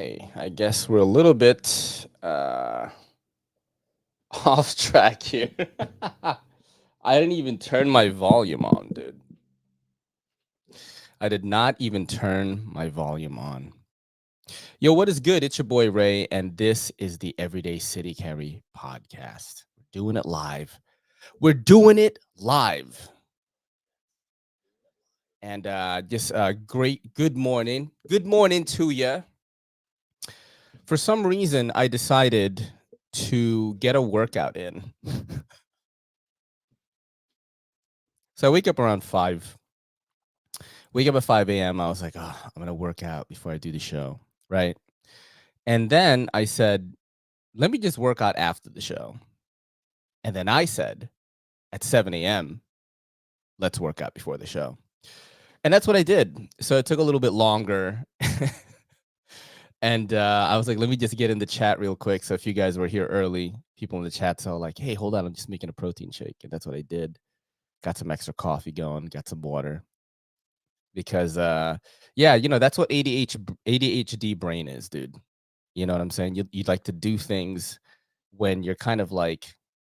Okay, I guess we're a little bit off track here. I didn't even turn my volume on, dude. I did not even turn my volume on. Yo, what is good? It's your boy Ray, and this is the Everyday City Carry podcast. We're doing it live. We're doing it live. And just great good morning. Good morning to you. For some reason, I decided to get a workout in. So I wake up around 5. Wake up at 5 a.m. I was like, oh, I'm going to work out before I do the show. Right. And then I said, let me just work out after the show. And then I said, at 7 a.m., let's work out before the show. And that's what I did. So it took a little bit longer. And I was like, let me just get in the chat real quick. So if you guys were here early, people in the chat saw like, hey, hold on, I'm just making a protein shake. And that's what I did. Got some extra coffee going, got some water. Because, yeah, that's what ADHD brain is, dude. You know what I'm saying? You'd like to do things when you're kind of like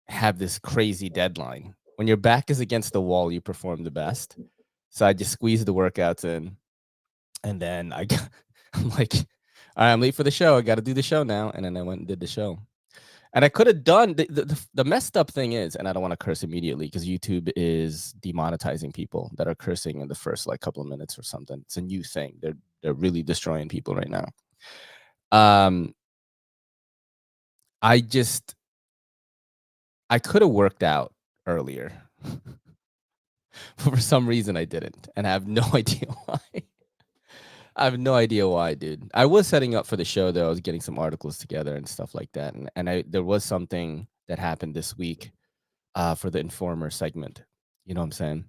have this crazy deadline. When your back is against the wall, you perform the best. So I just squeezed the workouts in. And then I'm like, all right, I'm late for the show. I got to do the show now. And then I went and did the show. And I could have done the messed up thing is, and I don't want to curse immediately because YouTube is demonetizing people that are cursing in the first like couple of minutes or something. It's a new thing. They're really destroying people right now. I could have worked out earlier. For some reason I didn't, and I have no idea why. I have no idea why, dude. I was setting up for the show though. I was getting some articles together and stuff like that. And there was something that happened this week for the Informer segment. You know what I'm saying?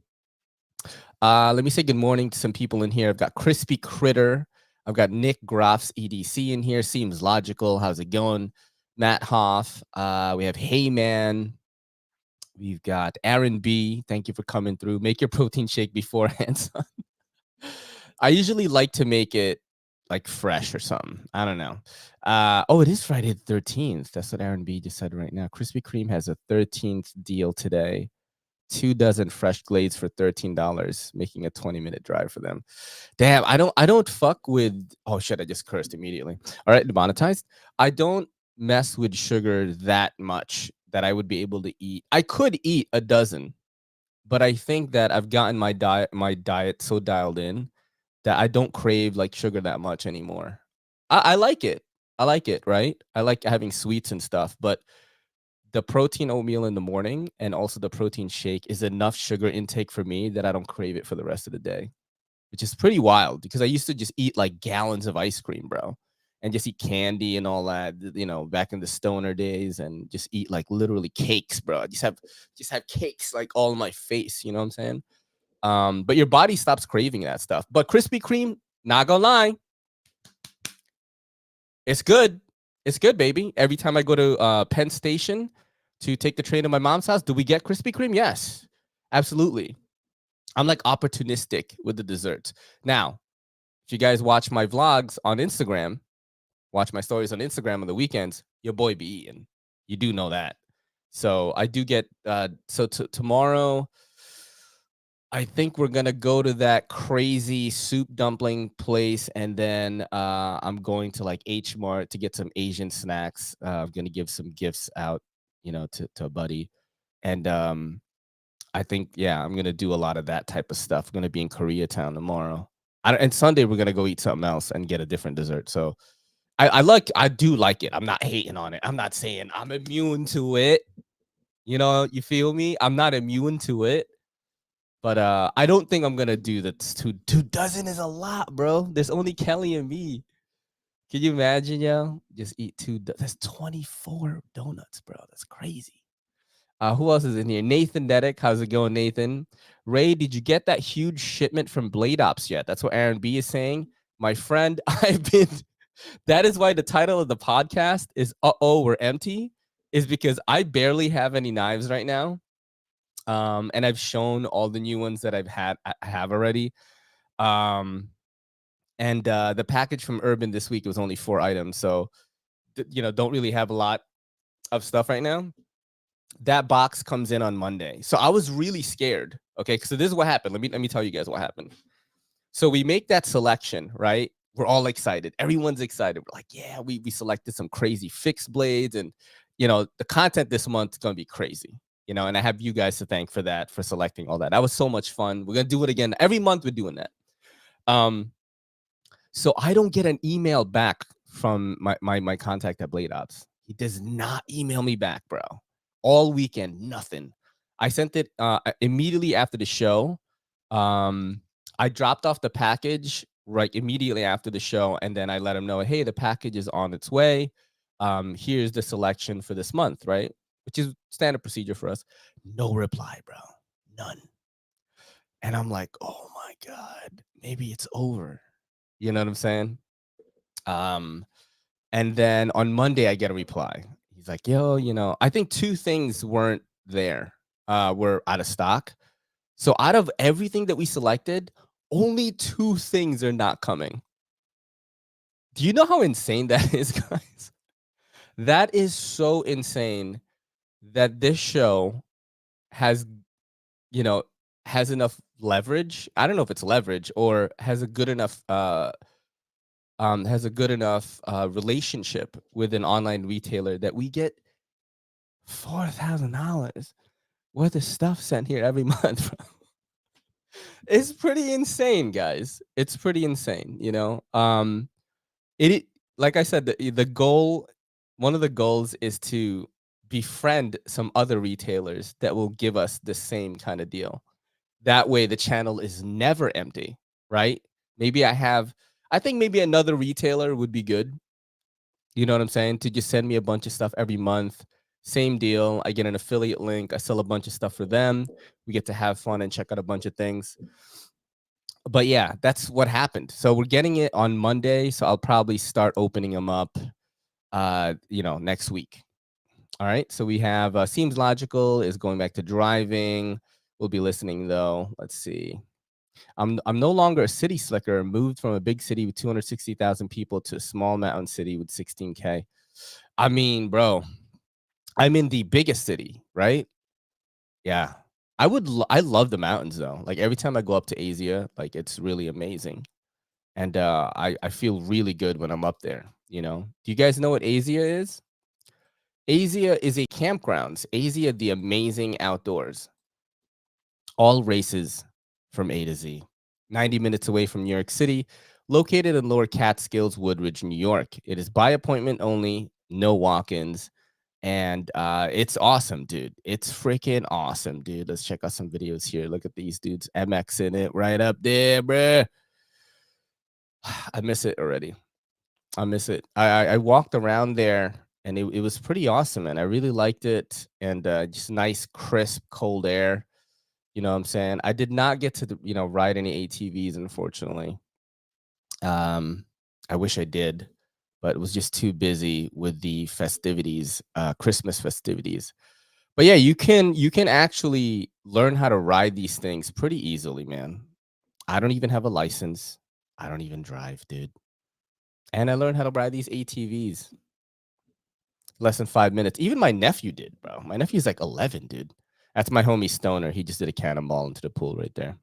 Let me say good morning to some people in here. I've got Crispy Critter. I've got Nick Groff's EDC in here. Seems logical. How's it going? Matt Hoff. We have Heyman. We've got Aaron B. Thank you for coming through. Make your protein shake beforehand, son. I usually like to make it like fresh or something. I don't know. Oh, it is Friday the 13th. That's what Aaron B just said right now. Krispy Kreme has a 13th deal today. 2 dozen fresh glades for $13, making a 20-minute drive for them. Damn, I don't fuck with. Oh shit, I just cursed immediately. All right, demonetized. I don't mess with sugar that much that I would be able to eat. I could eat a dozen, but I think that I've gotten my diet so dialed in that I don't crave like sugar that much anymore. I like it. I like it, right? I like having sweets and stuff, but the protein oatmeal in the morning and also the protein shake is enough sugar intake for me that I don't crave it for the rest of the day, which is pretty wild because I used to just eat like gallons of ice cream, bro, and just eat candy and all that, back in the stoner days, and just eat like literally cakes, bro. I just have cakes like all in my face, you know what I'm saying? But your body stops craving that stuff. But Krispy Kreme, not gonna lie, it's good. It's good, baby. Every time I go to Penn Station to take the train to my mom's house, do we get Krispy Kreme? Yes, absolutely. I'm like opportunistic with the desserts. Now, if you guys watch my vlogs on Instagram, watch my stories on Instagram on the weekends, your boy be eating. You do know that. So I do get, tomorrow, I think we're gonna go to that crazy soup dumpling place, and then I'm going to like H Mart to get some Asian snacks. I'm gonna give some gifts out, to a buddy, and I think I'm gonna do a lot of that type of stuff. I'm gonna be in Koreatown tomorrow, and Sunday we're gonna go eat something else and get a different dessert. So I do like it. I'm not hating on it. I'm not saying I'm immune to it. You feel me? I'm not immune to it. But I don't think I'm gonna do that. Two dozen is a lot, bro. There's only Kelly and me. Can you imagine, yo? Just eat that's 24 donuts, bro. That's crazy. Who else is in here? Nathan Dedick. How's it going, Nathan? Ray, did you get that huge shipment from Blade Ops yet? That's what Aaron B is saying. My friend, that is why the title of the podcast is Uh-oh, We're Empty, is because I barely have any knives right now. And I've shown all the new ones that I have already. And the package from Urban this week was only 4 items, so don't really have a lot of stuff right now. That box comes in on Monday, so I was really scared. Okay, so this is what happened. Let me tell you guys what happened. So we make that selection, right? We're all excited. Everyone's excited. We're like, yeah, we selected some crazy fixed blades, and the content this month is gonna be crazy. And I have you guys to thank for that, for selecting all that. That was so much fun. We're gonna do it again every month. We're doing that. So I don't get an email back from my contact at Blade Ops. He does not email me back, bro. All weekend, nothing. I sent it immediately after the show. I dropped off the package right immediately after the show, and then I let him know, hey, the package is on its way. Here's the selection for this month, right? Which is standard procedure for us. No reply, bro. None. And I'm like, oh my God, maybe it's over. You know what I'm saying? Um, and then on Monday, I get a reply. He's like, yo, I think 2 things weren't there, were out of stock. So out of everything that we selected, only 2 things are not coming. Do you know how insane that is, guys? That is so insane that this show has, you know, has enough leverage. I don't know if it's leverage or has a good enough relationship with an online retailer that we get $4,000 worth of stuff sent here every month. It's pretty insane, guys. It's pretty insane. It like I said, the goal, one of the goals is to befriend some other retailers that will give us the same kind of deal. That way, the channel is never empty, right? I think maybe another retailer would be good. You know what I'm saying? To just send me a bunch of stuff every month. Same deal. I get an affiliate link. I sell a bunch of stuff for them. We get to have fun and check out a bunch of things. But yeah, that's what happened. So we're getting it on Monday. So I'll probably start opening them up, next week. All right. So we have Seems Logical is going back to driving. We'll be listening though. Let's see. I'm no longer a city slicker. Moved from a big city with 260,000 people to a small mountain city with 16K. I mean, bro, I'm in the biggest city, right? Yeah. I love the mountains though. Like every time I go up to Asia, like it's really amazing. And I feel really good when I'm up there, Do you guys know what Asia is? Asia is a campgrounds. Asia, the amazing outdoors. All races from A to Z. 90 minutes away from New York City, located in Lower Catskills, Woodridge, New York. It is by appointment only, no walk-ins, and it's awesome, dude. It's freaking awesome, dude. Let's check out some videos here. Look at these dudes. MX in it right up there, bruh. I miss it already. I miss it. I walked around there, and it was pretty awesome, and I really liked it, and just nice, crisp, cold air. You know what I'm saying? I did not get to, ride any ATVs, unfortunately. I wish I did, but it was just too busy with the festivities, Christmas festivities. But yeah, you can actually learn how to ride these things pretty easily, man. I don't even have a license. I don't even drive, dude. And I learned how to ride these ATVs less than 5 minutes. Even my nephew did, bro. My nephew's like 11, dude. That's my homie Stoner. He just did a cannonball into the pool right there.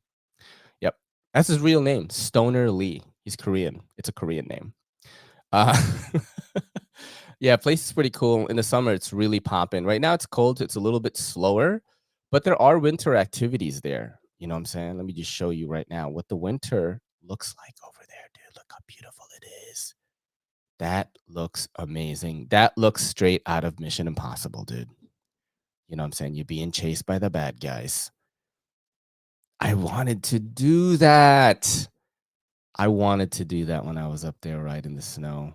Yep. That's his real name, Stoner Lee. He's Korean. It's a Korean name. Uh, yeah, place is pretty cool. In the summer, it's really popping. Right now, it's cold. It's a little bit slower, but there are winter activities there. You know what I'm saying? Let me just show you right now what the winter looks like over there, dude. Look how beautiful it is. That looks amazing. That looks straight out of Mission Impossible, dude. You know what I'm saying? You're being chased by the bad guys. I wanted to do that. I wanted to do that when I was up there, right in the snow.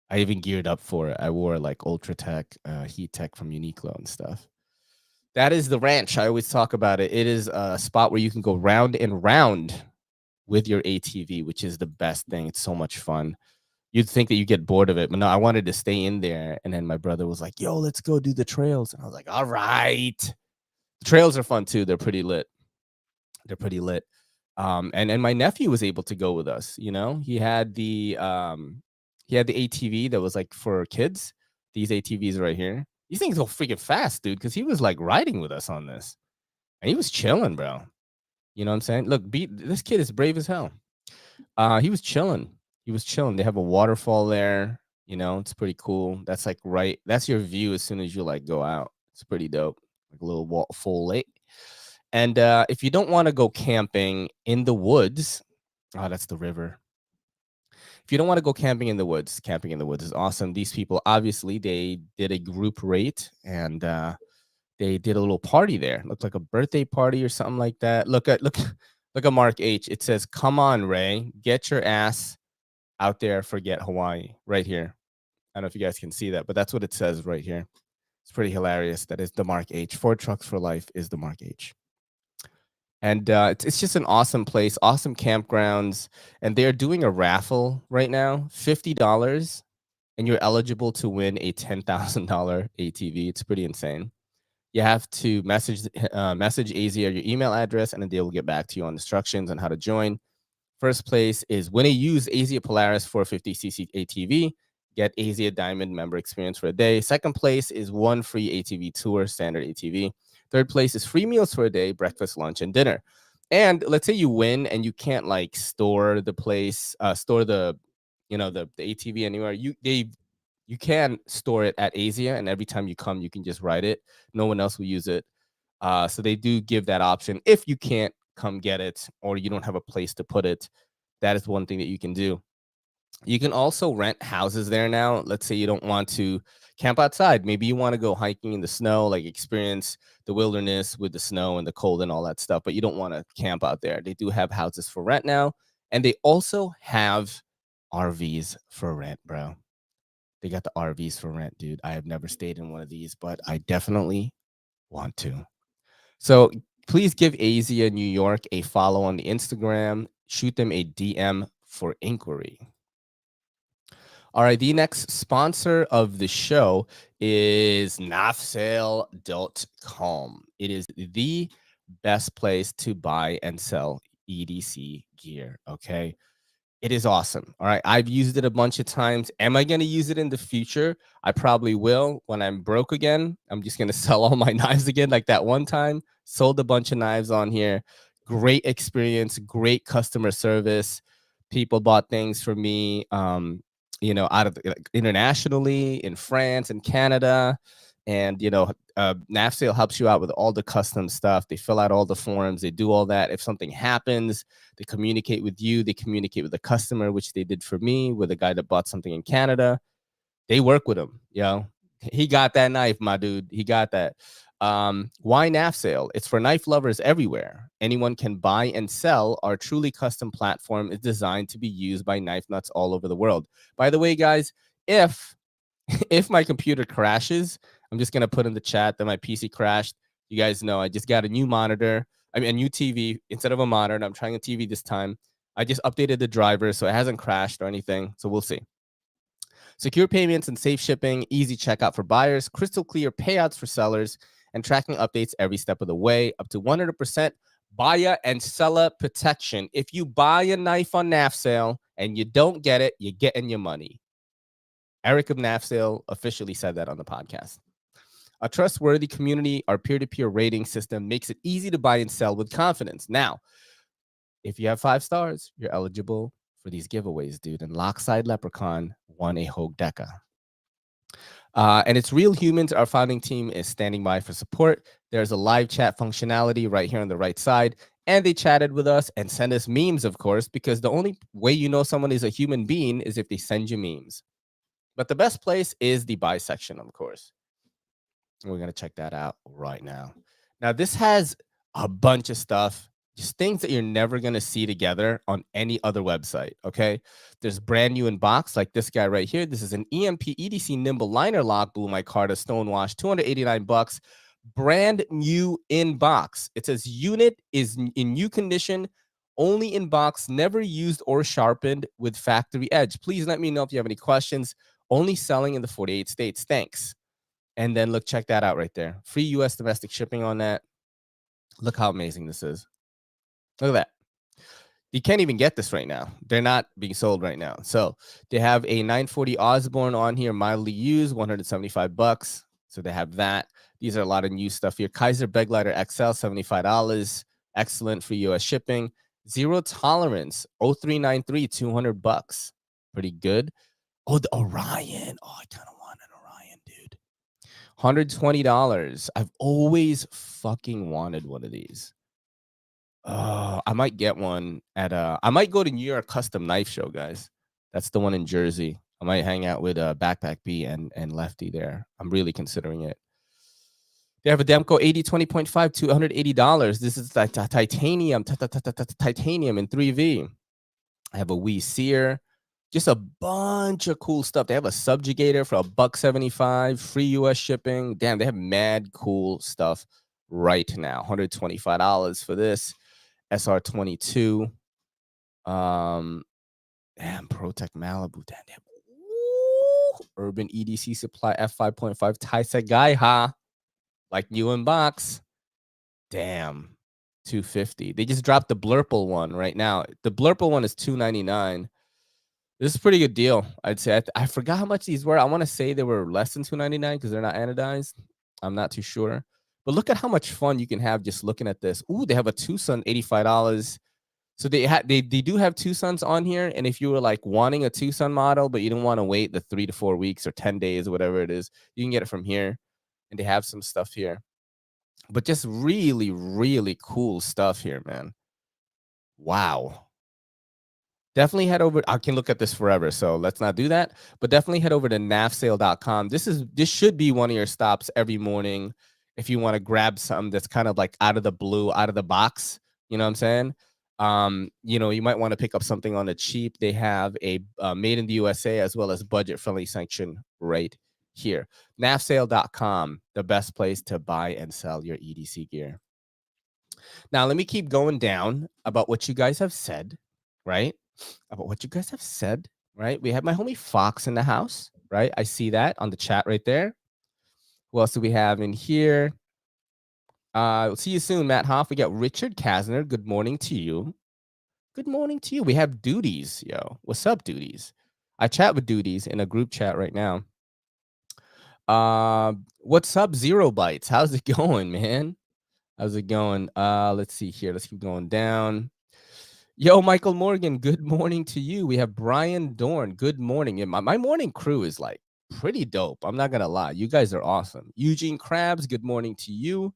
I even geared up for it. I wore like Ultra Tech, Heat Tech from Uniqlo and stuff. That is the ranch. I always talk about it. It is a spot where you can go round and round with your ATV, which is the best thing. It's so much fun. You'd think that you get bored of it, but no, I wanted to stay in there. And then my brother was like, yo, let's go do the trails. And I was like, all right. The trails are fun too. They're pretty lit. They're pretty lit. And my nephew was able to go with us. You know, he had the ATV that was like for kids. These ATVs right here. These things go freaking fast, dude. Because he was like riding with us on this, and he was chilling, bro. You know what I'm saying? Look, this kid is brave as hell. He was chilling. He was chilling. They have a waterfall there. You know, it's pretty cool. That's like right. That's your view as soon as you like go out. It's pretty dope. Like a little full lake. And if you don't want to go camping in the woods, oh, that's the river. If you don't want to go camping in the woods, camping in the woods is awesome. These people obviously they did a group rate and they did a little party there. Looked like a birthday party or something like that. Look at Mark H. It says, "Come on, Ray, get your ass out there. Forget Hawaii." Right here. I don't know if you guys can see that, but that's what it says right here. It's pretty hilarious. That is the Mark H. Ford Trucks for Life is the Mark H. And it's just an awesome place, awesome campgrounds. And they're doing a raffle right now, $50, and you're eligible to win a $10,000 ATV. It's pretty insane. You have to message AZ or your email address, and then they will get back to you on instructions on how to join. First place is when you use AZ Polaris 450cc ATV, get AZ Diamond member experience for a day. Second place is one free ATV tour, standard ATV. Third place is free meals for a day, breakfast, lunch, and dinner. And let's say you win and you can't like store the place, store the, the ATV anywhere. You can store it at Asia, and every time you come, you can just ride it. No one else will use it. So they do give that option if you can't come get it or you don't have a place to put it. That is one thing that you can do. You can also rent houses there now. Let's say you don't want to camp outside. Maybe you want to go hiking in the snow, like experience the wilderness with the snow and the cold and all that stuff, but you don't want to camp out there. They do have houses for rent now, and they also have RVs for rent, bro. They got the RVs for rent, dude. I have never stayed in one of these, but I definitely want to. So please give Asia New York a follow on the Instagram. Shoot them a DM for inquiry. All right, the next sponsor of the show is Knafsale.com. It is the best place to buy and sell EDC gear, okay? It is awesome. All right. I've used it a bunch of times. Am I going to use it in the future? I probably will. When I'm broke again, I'm just going to sell all my knives again. Like that one time, sold a bunch of knives on here. Great experience, great customer service. People bought things for me, out of internationally in France and Canada. And, Knafsale helps you out with all the custom stuff. They fill out all the forms. They do all that. If something happens, they communicate with you. They communicate with the customer, which they did for me with a guy that bought something in Canada. They work with him. He got that knife, my dude. He got that. Why Knafsale? It's for knife lovers everywhere. Anyone can buy and sell. Our truly custom platform is designed to be used by knife nuts all over the world. By the way, guys, if my computer crashes, I'm just gonna put in the chat that my PC crashed. You guys know I just got a new monitor. I mean, a new TV instead of a monitor. I'm trying a TV this time. I just updated the driver, so it hasn't crashed or anything. So we'll see. Secure payments and safe shipping, easy checkout for buyers, crystal clear payouts for sellers, and tracking updates every step of the way, up to 100% buyer and seller protection. If you buy a knife on Knafsale and you don't get it, you're getting your money. Eric of Knafsale officially said that on the podcast. A trustworthy community, our peer-to-peer rating system makes it easy to buy and sell with confidence. Now, if you have 5 stars, you're eligible for these giveaways, dude. And Lockside Leprechaun won a Hogue Deca. And it's Real Humans. Our founding team is standing by for support. There's a live chat functionality right here on the right side. And they chatted with us and sent us memes, of course, because the only way you know someone is a human being is if they send you memes. But the best place is the buy section, of course. We're going to check that out right now. Now, this has a bunch of stuff, just things that you're never going to see together on any other website, okay? There's brand new in box, like this guy right here. This is an EMP EDC Nimble Liner Lock Blue Micarta Stonewash, $289. Brand new in box. It says unit is in new condition, only in box, never used or sharpened with factory edge. Please let me know if you have any questions. Only selling in the 48 states. Thanks. And then look, check that out right there. Free US domestic shipping on that. Look how amazing this is. Look at that. You can't even get this right now. They're not being sold right now. So they have a 940 Osborne on here, mildly used, 175 bucks. So they have that. These are a lot of new stuff here. Kaiser Beglighter XL, $75. Excellent for US shipping. Zero tolerance, 0393, 200 bucks. Pretty good. Oh, the Orion. Oh, I kind of want an Orion, dude. $120. I've always fucking wanted one of these. I might get one at I might go to New York Custom Knife Show, guys. That's the one in Jersey. I might hang out with Backpack B and Lefty there. I'm really considering it. They have a Demco 80-20.5, $280. This is titanium, titanium in 3V. I have a Wee Sear. Just a bunch of cool stuff. They have a subjugator for $175, free US shipping. Damn, they have mad cool stuff right now. $125 for this. SR22. Damn, Protec Malibu. Damn. Urban EDC Supply F5.5 Taisei Guy, huh? Like new in box. Damn. 250. They just dropped the Blurple one right now. The Blurple one is $299. This is a pretty good deal, I'd say. I forgot how much these were. I want to say they were less than $299 because they're not anodized. I'm not too sure. But look at how much fun you can have just looking at this. Ooh, they have a Tucson, $85. So they do have Tucsons on here. And if you were like wanting a Tucson model, but you don't want to wait the 3 to 4 weeks or 10 days or whatever it is, you can get it from here. And they have some stuff here. But just really, really cool stuff here, man. Wow. Definitely head over. I can look at this forever, so let's not do that. But definitely head over to knafsale.com. This should be one of your stops every morning if you want to grab something that's kind of like out of the blue, out of the box. You know what I'm saying? You might want to pick up something on the cheap. They have a made in the USA as well as budget friendly section right here. Knafsale.com, the best place to buy and sell your EDC gear. Now, let me keep going down about what you guys have said, right? About what you guys have said, right? We have my homie Fox in the house, right? I see that on the chat right there. Who else do we have in here? We'll see you soon, Matt Hoff. We got Richard Kasner. Good morning to you. Good morning to you. We have Duties, yo. What's up, Duties? I chat with Duties in a group chat right now. What's up, Zero Bytes? How's it going, man? How's it going? Let's see here. Let's keep going down. Yo, Michael Morgan, good morning to you. We have Brian Dorn. Good morning. Yeah, my morning crew is like pretty dope. I'm not gonna lie. You guys are awesome. Eugene Krabs, good morning to you.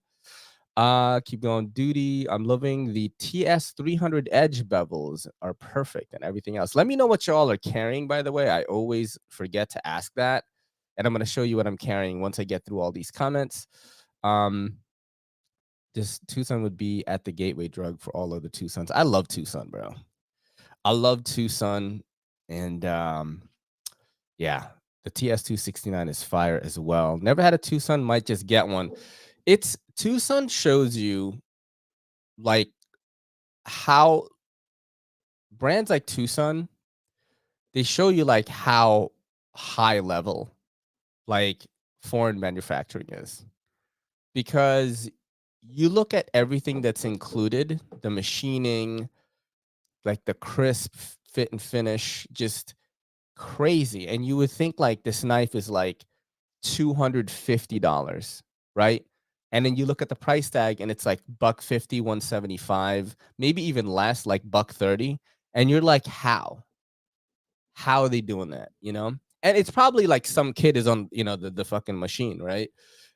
Keep going. Duty. I'm loving the TS300 Edge bevels are perfect and everything else. Let me know what y'all are carrying, by the way. I always forget to ask that. And I'm gonna show you what I'm carrying once I get through all these comments. This Tucson would be at the gateway drug for all of the Tucsons. I love Tucson, bro. I love Tucson. And yeah, the TS269 is fire as well. Never had a Tucson, might just get one. Tucson shows you like how brands like Tucson, they show you like how high level like foreign manufacturing is. Because you look at everything that's included, the machining, like the crisp fit and finish, just crazy. And you would think like this knife is like $250, right? And then you look at the price tag and it's like $150, $175, maybe even less, like $130. And you're like, how are they doing that? And it's probably like some kid is on, the fucking machine, right?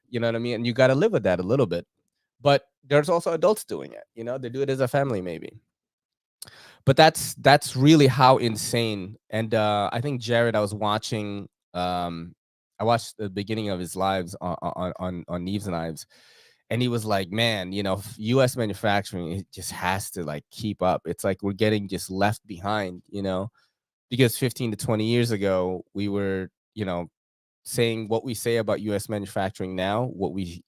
You know what I mean? And you got to live with that a little bit. But there's also adults doing it, they do it as a family maybe. But that's really how insane. And I think Jared, I was watching, I watched the beginning of his lives on Knives and Knives, and he was like, man, US manufacturing, it just has to like keep up. It's like we're getting just left behind, because 15 to 20 years ago we were, saying what we say about US manufacturing now, what we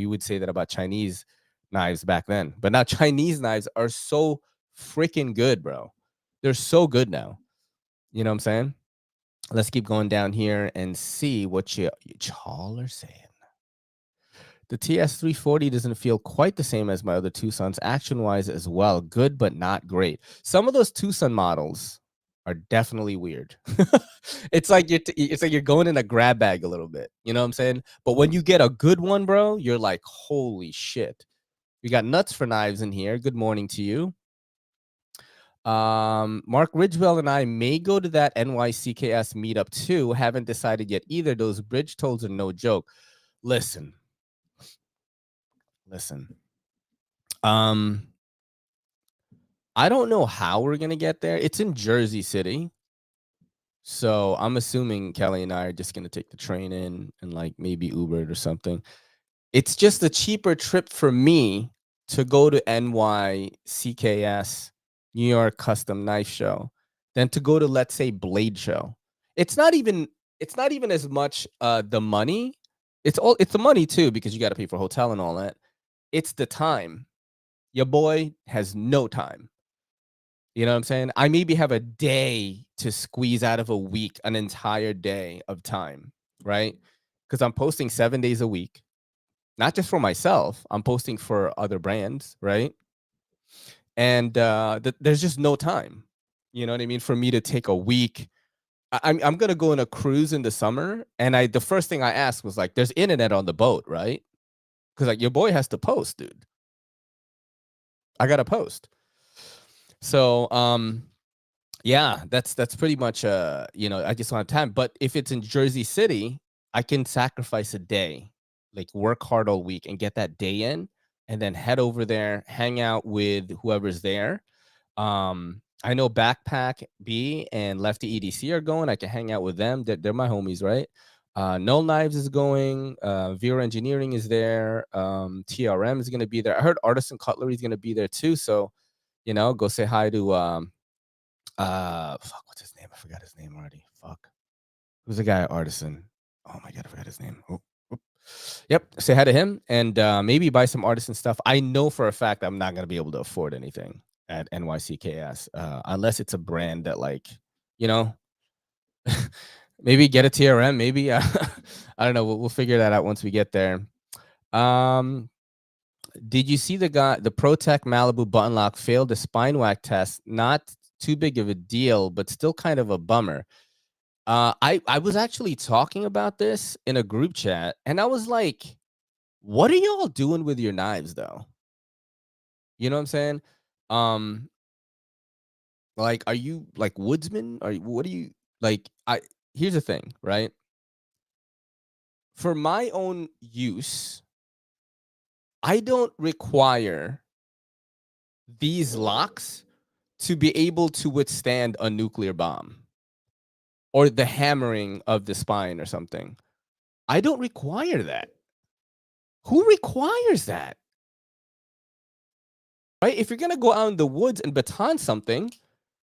would say that about Chinese knives back then. But now Chinese knives are so freaking good, bro. They're so good now. You know what I'm saying? Let's keep going down here and see what y'all are saying. The TS340 doesn't feel quite the same as my other Tucson's action-wise as well. Good, but not great. Some of those Tucson models are definitely weird. It's like you're going in a grab bag a little bit. You know what I'm saying? But when you get a good one, bro, you're like, holy shit. We got Nuts for Knives in here. Good morning to you. Mark Ridgewell and I may go to that NYCKS meetup too. Haven't decided yet either. Those bridge tolls are no joke. Listen. I don't know how we're gonna get there. It's in Jersey City. So I'm assuming Kelly and I are just gonna take the train in and like maybe Uber it or something. It's just a cheaper trip for me to go to NYCKS, New York Custom Knife Show, than to go to, let's say, Blade Show. It's not even as much the money. It's the money too, because you got to pay for hotel and all that. It's the time. Your boy has no time. You know what I'm saying? I maybe have a day to squeeze out of a week, an entire day of time, right? Because I'm posting 7 days a week, not just for myself. I'm posting for other brands, right? And there's just no time. You know what I mean? For me to take a week. I'm gonna go on a cruise in the summer, and the first thing I asked was like, "There's internet on the boat, right?" Because like your boy has to post, dude. I gotta post. So yeah, that's pretty much you know, I just don't have time. But if it's in Jersey City, I can sacrifice a day, like work hard all week and get that day in, and then head over there, hang out with whoever's there. I know Backpack B and Lefty EDC are going. I can hang out with them. They're my homies, right? Null Knives is going. Vera Engineering is there. TRM is gonna be there. I heard Artisan Cutlery is gonna be there too. So, you know, go say hi to fuck, what's his name? I forgot his name already. Fuck. Who's the guy at Artisan? Oh my god, I forgot his name. Oh, oh. Yep. Say hi to him and maybe buy some Artisan stuff. I know for a fact I'm not gonna be able to afford anything at NYCKS unless it's a brand that, like, you know, maybe get a TRM. Maybe I don't know. We'll figure that out once we get there. Did you see the ProTech Malibu button lock failed the spine whack test? Not too big of a deal, but still kind of a bummer. I was actually talking about this in a group chat, and I was like, "What are y'all doing with your knives, though?" You know what I'm saying? Um, like, are you like woodsmen? What do you like? Here's the thing, right? For my own use, I don't require these locks to be able to withstand a nuclear bomb or the hammering of the spine or something. I don't require that. Who requires that? Right? If you're going to go out in the woods and baton something,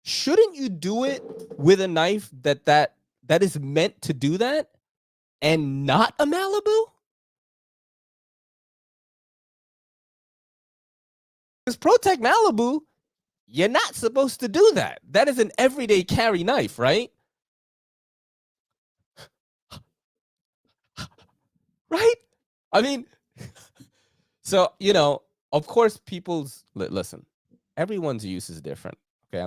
shouldn't you do it with a knife that is meant to do that and not a Malibu? Because ProTech Malibu, you're not supposed to do that. That is an everyday carry knife, right? Right? I mean, so, you know, of course, listen, everyone's use is different. Okay.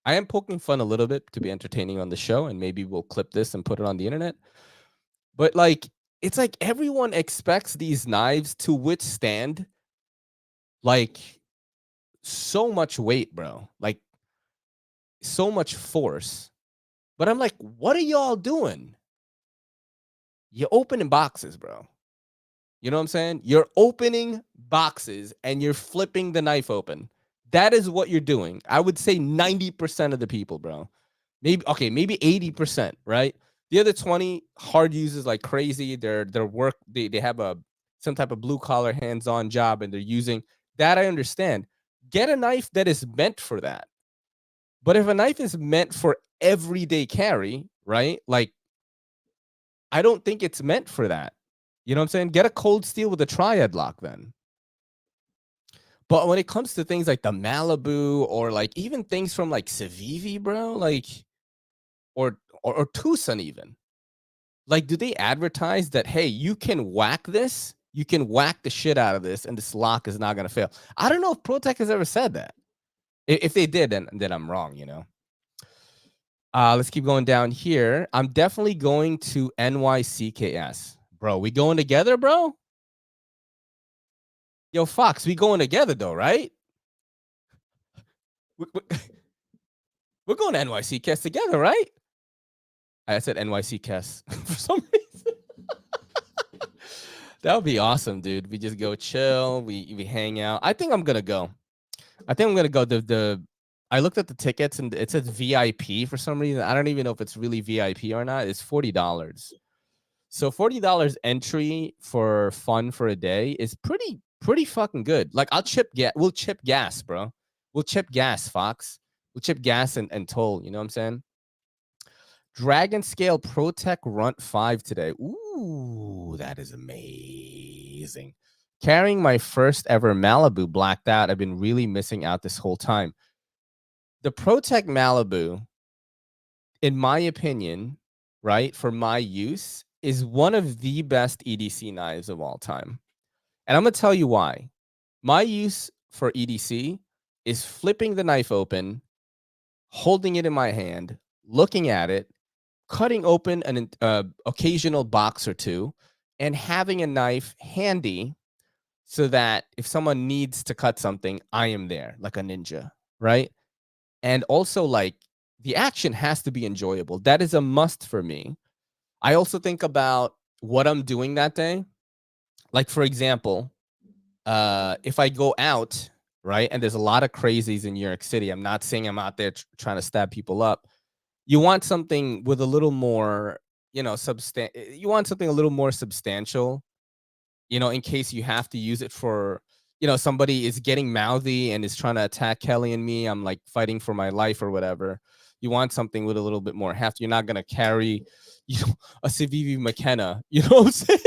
I am poking fun a little bit to be entertaining on the show, and maybe we'll clip this and put it on the internet. But like, it's like everyone expects these knives to withstand like so much weight, bro. Like so much force. But I'm like, what are y'all doing? You're opening boxes, bro. You know what I'm saying? You're opening boxes and you're flipping the knife open. That is what you're doing. I would say 90% of the people, bro. Maybe 80%, right? The other 20 hard users like crazy. Their work, they have some type of blue collar hands-on job and they're using that. I understand. Get a knife that is meant for that. But if a knife is meant for everyday carry, right? Like, I don't think it's meant for that. You know what I'm saying? Get a cold steel with a triad lock then. But when it comes to things like the Malibu or like even things from like Civivi, bro, like or Tucson even, like, do they advertise that, hey, you can whack this you can whack the shit out of this and this lock is not going to fail. I don't know if ProTech has ever said that. If they did, then I'm wrong, you know. Let's keep going down here. I'm definitely going to NYCKS. Bro, we going together, bro? Yo, Fox, we going together though, right? We're going to NYCKS together, right? I said NYCKS for some reason. That would be awesome, dude. We just go chill. We hang out. I think I'm gonna go. I think I'm gonna go. I looked at the tickets and it says VIP for some reason. I don't even know if it's really VIP or not. It's $40. So $40 entry for fun for a day is pretty fucking good. Like we'll chip gas, bro. We'll chip gas, Fox. We'll chip gas and toll. You know what I'm saying? Dragon Scale ProTech Runt 5 today. Ooh, that is amazing. Carrying my first ever Malibu blacked out. I've been really missing out this whole time. The ProTech Malibu, in my opinion, right, for my use, is one of the best EDC knives of all time. And I'm going to tell you why. My use for EDC is flipping the knife open, holding it in my hand, looking at it, cutting open an occasional box or two, and having a knife handy so that if someone needs to cut something, I am there like a ninja, right? And also, like, the action has to be enjoyable. That is a must for me. I also think about what I'm doing that day. Like, for example, if I go out, right, and there's a lot of crazies in New York City, I'm not saying I'm out there trying to stab people up. You want something with a little more, you know, you want something a little more substantial, you know, in case you have to use it for, you know, somebody is getting mouthy and is trying to attack Kelly and me. I'm like fighting for my life or whatever. You want something with a little bit more heft. You're not going to carry, you know, a Civivi McKenna, you know what I'm saying?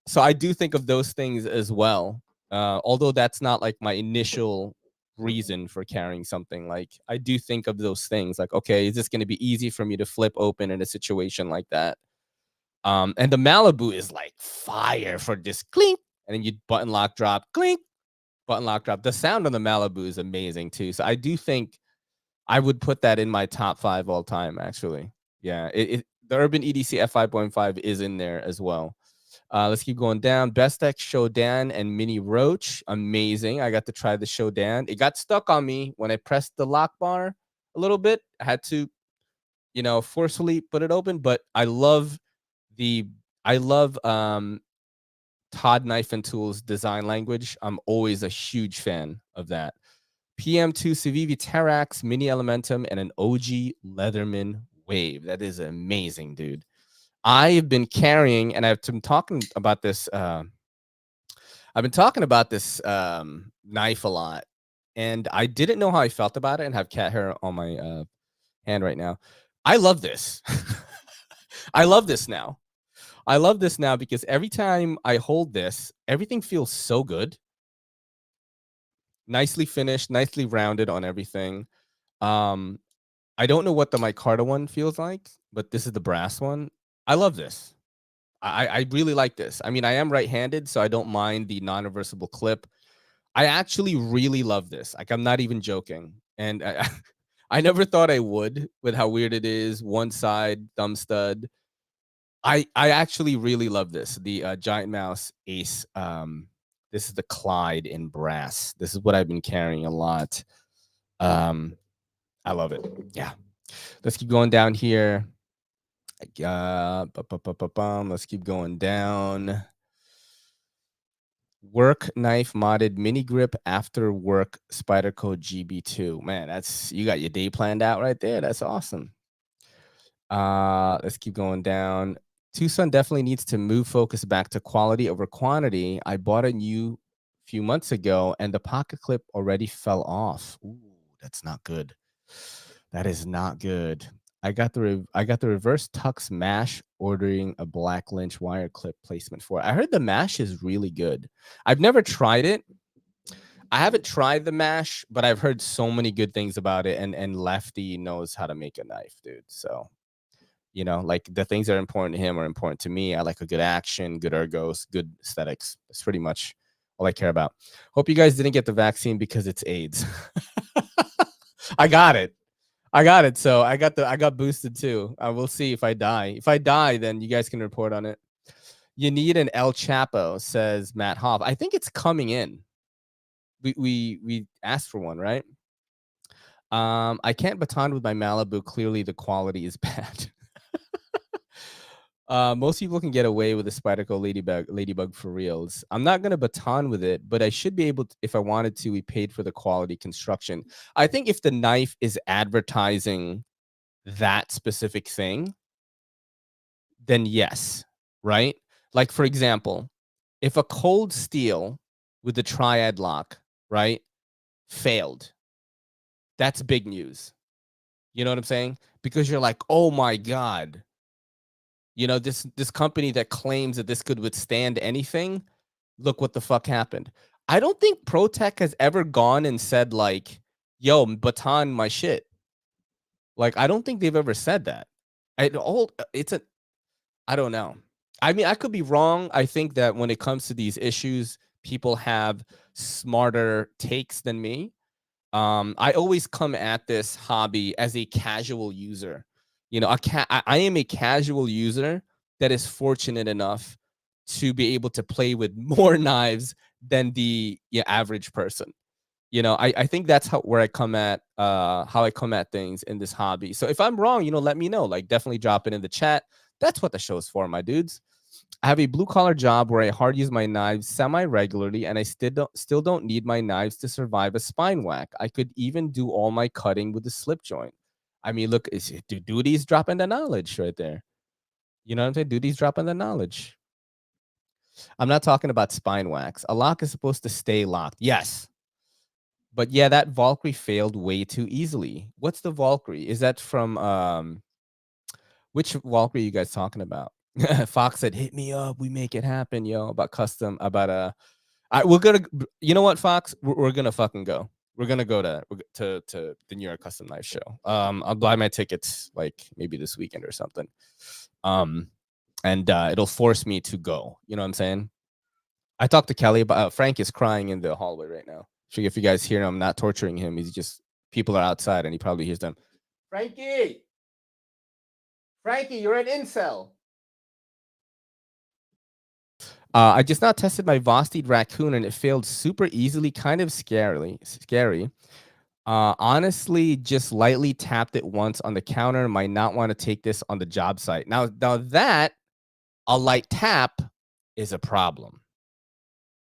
So I do think of those things as well. Although that's not like my initial reason for carrying something, like I do think of those things like, okay, is this going to be easy for me to flip open in a situation like that? And the Malibu is like fire for just clink, and then you button lock drop, clink, button lock drop. The sound on the Malibu is amazing too. So I do think I would put that in my top 5 all time, actually. Yeah, the Urban EDC F5.5 is in there as well. Let's keep going down. Best X Shodan and Mini Roach. Amazing. I got to try the Shodan. It got stuck on me when I pressed the lock bar a little bit. I had to, you know, forcefully put it open, but I love Todd Knife and Tools design language. I'm always a huge fan of that. PM2 Civivi Terax, Mini Elementum, and an OG Leatherman Wave. That is amazing, dude. I've been carrying, and I've been talking about this. I've been talking about this knife a lot, and I didn't know how I felt about it, and have cat hair on my hand right now. I love this. I love this now. I love this now because every time I hold this, everything feels so good. Nicely finished, nicely rounded on everything. I don't know what the micarta one feels like, but this is the brass one. I love this. I really like this. I mean, I am right-handed, so I don't mind the non-reversible clip. I actually really love this. Like, I'm not even joking. And I never thought I would with how weird it is. One side, thumb stud. I actually really love this. The Giant Mouse Ace. This is the Clyde in brass. This is what I've been carrying a lot. I love it. Yeah. Let's keep going down here. Let's keep going down. Work knife modded mini grip after work Spyderco GB2. Man, you got your day planned out right there. That's awesome. Let's keep going down. Tucson definitely needs to move focus back to quality over quantity. I bought a new few months ago and the pocket clip already fell off. Ooh, that's not good. That is not good. I got the reverse tux mash, ordering a black lynch wire clip placement for it. I heard the mash is really good. I've never tried it. I haven't tried the mash, but I've heard so many good things about it, and Lefty knows how to make a knife, dude. So You know, like the things that are important to him are important to me. I like a good action, good ergos, good aesthetics. That's pretty much all I care about. Hope you guys didn't get the vaccine because it's AIDS. I got it. I got it. So I got boosted too. We'll see if I die. If I die, then you guys can report on it. You need an El Chapo, says Matt Hoff. I think it's coming in. We asked for one, right? I can't baton with my Malibu. Clearly, the quality is bad. Most people can get away with a Spyderco ladybug for reals. I'm not gonna baton with it, but I should be able to, if I wanted to. We paid for the quality construction. I think if the knife is advertising that specific thing, then yes, right? Like for example, if a cold steel with the triad lock, right, failed, that's big news. You know what I'm saying? Because you're like, oh my God, you know, this company that claims that this could withstand anything, look what the fuck happened. I don't think ProTech has ever gone and said like, yo, baton my shit. Like, I don't think they've ever said that. I don't know. I mean, I could be wrong. I think that when it comes to these issues, people have smarter takes than me. I always come at this hobby as a casual user. You know, I am a casual user that is fortunate enough to be able to play with more knives than the average person. You know, I think that's how I come at things in this hobby. So if I'm wrong, you know, let me know. Like, definitely drop it in the chat. That's what the show's for, my dudes. I have a blue collar job where I hard use my knives semi regularly, and I still don't need my knives to survive a spine whack. I could even do all my cutting with a slip joint. I mean, look, dude's dropping the knowledge right there. You know what I'm saying? Dude's dropping the knowledge. I'm not talking about spine wax. A lock is supposed to stay locked. Yes. But yeah, that Valkyrie failed way too easily. What's the Valkyrie? Is that from which Valkyrie are you guys talking about? Fox said, "Hit me up. We make it happen, yo." About custom, about we're gonna, you know what, Fox? We're gonna fucking go. We're gonna go to the New York Custom Knife Show. I'll buy my tickets like maybe this weekend or something. And it'll force me to go. You know what I'm saying? I talked to Kelly about Frank is crying in the hallway right now. So if you guys hear him, I'm not torturing him. He's just, people are outside and he probably hears them. Frankie, you're an incel. I just now tested my Vosteed raccoon and it failed super easily, kind of scary. Honestly, just lightly tapped it once on the counter. Might not want to take this on the job site. Now that a light tap is a problem.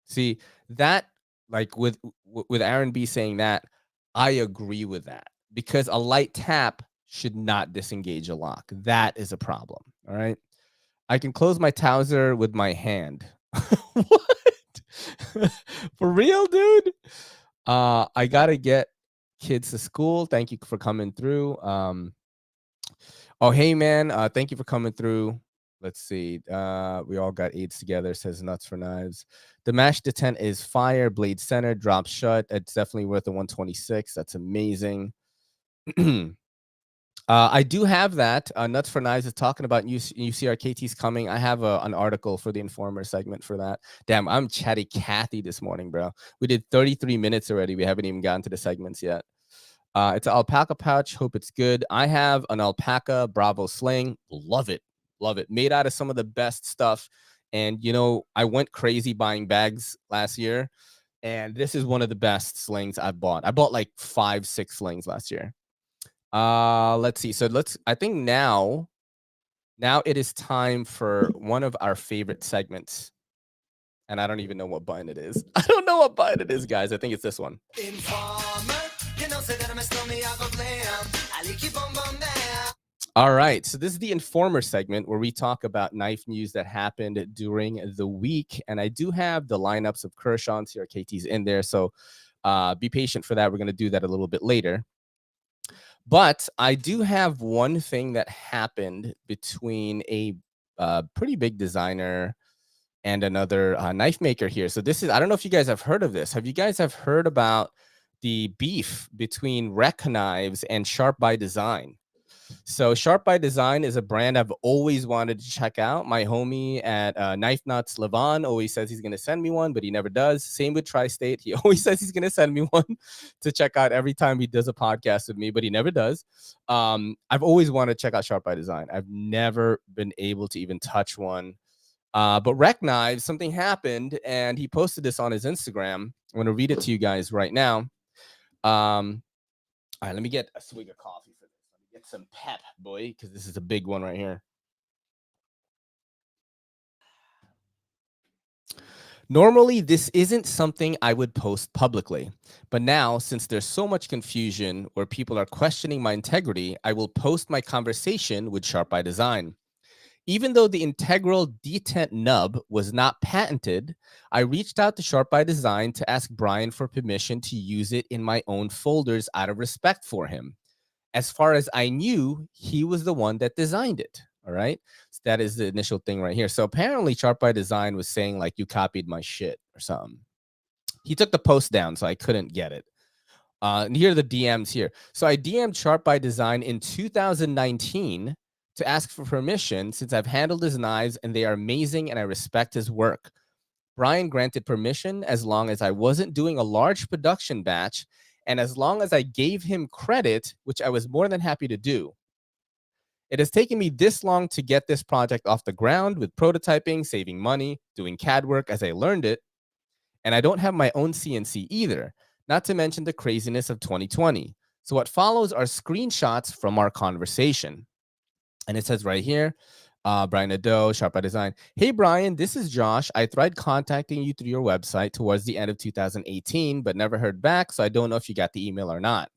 See, that, like with Aaron B saying that, I agree with that, because a light tap should not disengage a lock. That is a problem. All right. I can close my Towser with my hand. What? For real, dude? I gotta get kids to school. Thank you for coming through. Oh, hey man, thank you for coming through. Let's see. We all got AIDS together, says Nuts for Knives. The mash detent is fire, blade center, drop shut. It's definitely worth the 126. That's amazing. I do have that. Nuts for Knives is talking about UCRKT's coming. I have an article for the Informer segment for that. Damn, I'm chatty Cathy this morning, bro. We did 33 minutes already. We haven't even gotten to the segments yet. It's an alpaca pouch. Hope it's good. I have an alpaca Bravo sling. Love it. Love it. Made out of some of the best stuff. And, you know, I went crazy buying bags last year. And this is one of the best slings I've bought. I bought like 5-6 slings last year. Let's see. So I think now it is time for one of our favorite segments. And I don't even know what button it is. I don't know what button it is, guys. I think it's this one. All right. So this is the Informer segment where we talk about knife news that happened during the week. And I do have the lineups of Kershaw and CRKTs in there. So be patient for that. We're going to do that a little bit later. But I do have one thing that happened between a pretty big designer and another knife maker here. So this is, I don't know if you guys have heard of this. Have you guys heard about the beef between Rec Knives and Sharp by Design? So Sharp by Design is a brand I've always wanted to check out. My homie at Knife Nuts Levon always says he's going to send me one, but he never does. Same with Tri-State. He always says he's going to send me one to check out every time he does a podcast with me, but he never does. I've always wanted to check out Sharp by Design. I've never been able to even touch one. But Rec Knives, something happened, and he posted this on his Instagram. I'm going to read it to you guys right now. All right, let me get a swig of coffee for this. Let me get some pep, boy, because this is a big one right here. Normally, this isn't something I would post publicly, but now, since there's so much confusion where people are questioning my integrity, I will post my conversation with Sharp by Design. Even though the integral detent nub was not patented, I reached out to Sharp by Design to ask Brian for permission to use it in my own folders out of respect for him. As far as I knew, he was the one that designed it. All right. So that is the initial thing right here. So apparently, Sharp by Design was saying, like, you copied my shit or something. He took the post down, so I couldn't get it. And here are the DMs here. So I DM'd Sharp by Design in 2019 to ask for permission since I've handled his knives and they are amazing and I respect his work. Brian granted permission as long as I wasn't doing a large production batch and as long as I gave him credit, which I was more than happy to do. It has taken me this long to get this project off the ground with prototyping, saving money, doing CAD work as I learned it, and I don't have my own CNC either, not to mention the craziness of 2020. So what follows are screenshots from our conversation. And it says right here, Brian Nadeau, Sharp by Design. Hey, Brian, this is Josh. I tried contacting you through your website towards the end of 2018, but never heard back. So I don't know if you got the email or not.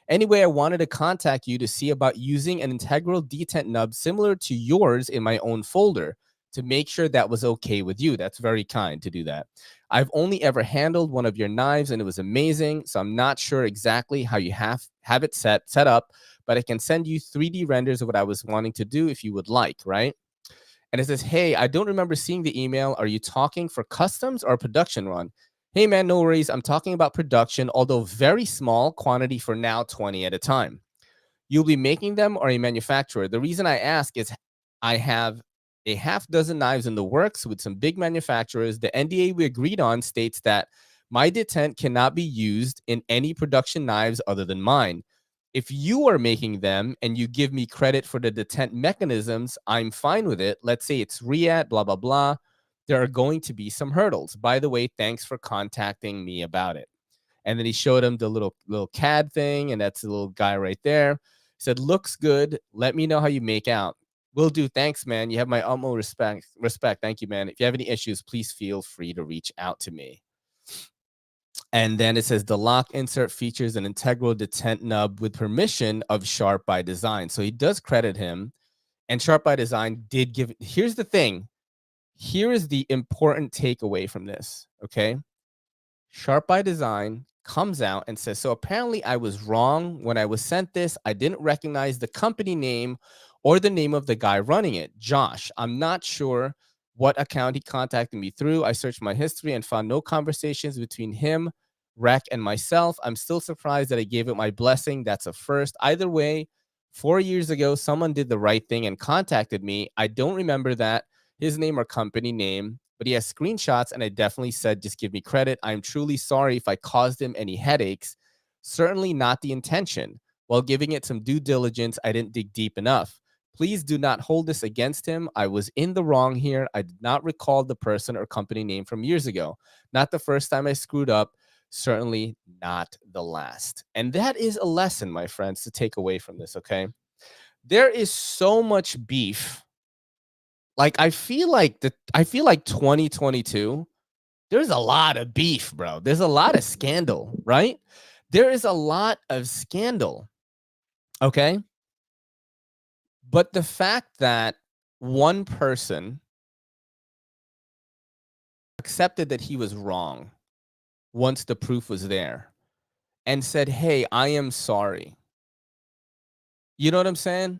Anyway, I wanted to contact you to see about using an integral detent nub similar to yours in my own folder to make sure that was okay with you. That's very kind to do that. I've only ever handled one of your knives and it was amazing. So I'm not sure exactly how you have it set up, but I can send you 3D renders of what I was wanting to do if you would like, right? And it says, hey, I don't remember seeing the email. Are you talking for customs or production run? Hey, man, no worries. I'm talking about production, although very small quantity for now, 20 at a time. You'll be making them or a manufacturer? The reason I ask is I have a half dozen knives in the works with some big manufacturers. The NDA we agreed on states that my detent cannot be used in any production knives other than mine. If you are making them and you give me credit for the detent mechanisms, I'm fine with it. Let's say it's RIAT, blah, blah, blah. There are going to be some hurdles. By the way, thanks for contacting me about it. And then he showed him the little CAD thing, and that's the little guy right there. He said, looks good. Let me know how you make out. Will do. Thanks, man. You have my utmost respect. Thank you, man. If you have any issues, please feel free to reach out to me. And then it says the lock insert features an integral detent nub with permission of Sharp by Design. So he does credit him. And Sharp by Design did give. Here's the thing. Here is the important takeaway from this. Okay. Sharp by Design comes out and says, so apparently I was wrong when I was sent this. I didn't recognize the company name or the name of the guy running it, Josh. I'm not sure what account he contacted me through. I searched my history and found no conversations between him, Rec, and myself. I'm still surprised that I gave it my blessing. That's a first. Either way, 4 years ago, someone did the right thing and contacted me. I don't remember that, his name or company name, but he has screenshots, and I definitely said, just give me credit. I'm truly sorry if I caused him any headaches. Certainly not the intention. While giving it some due diligence, I didn't dig deep enough. Please do not hold this against him. I was in the wrong here. I did not recall the person or company name from years ago. Not the first time I screwed up. Certainly not the last. And that is a lesson, my friends, to take away from this, okay? There is so much beef. Like I feel like 2022, there's a lot of beef, bro. There's a lot of scandal, right? There is a lot of scandal. Okay? But the fact that one person accepted that he was wrong once the proof was there and said, "Hey, I am sorry." You know what I'm saying?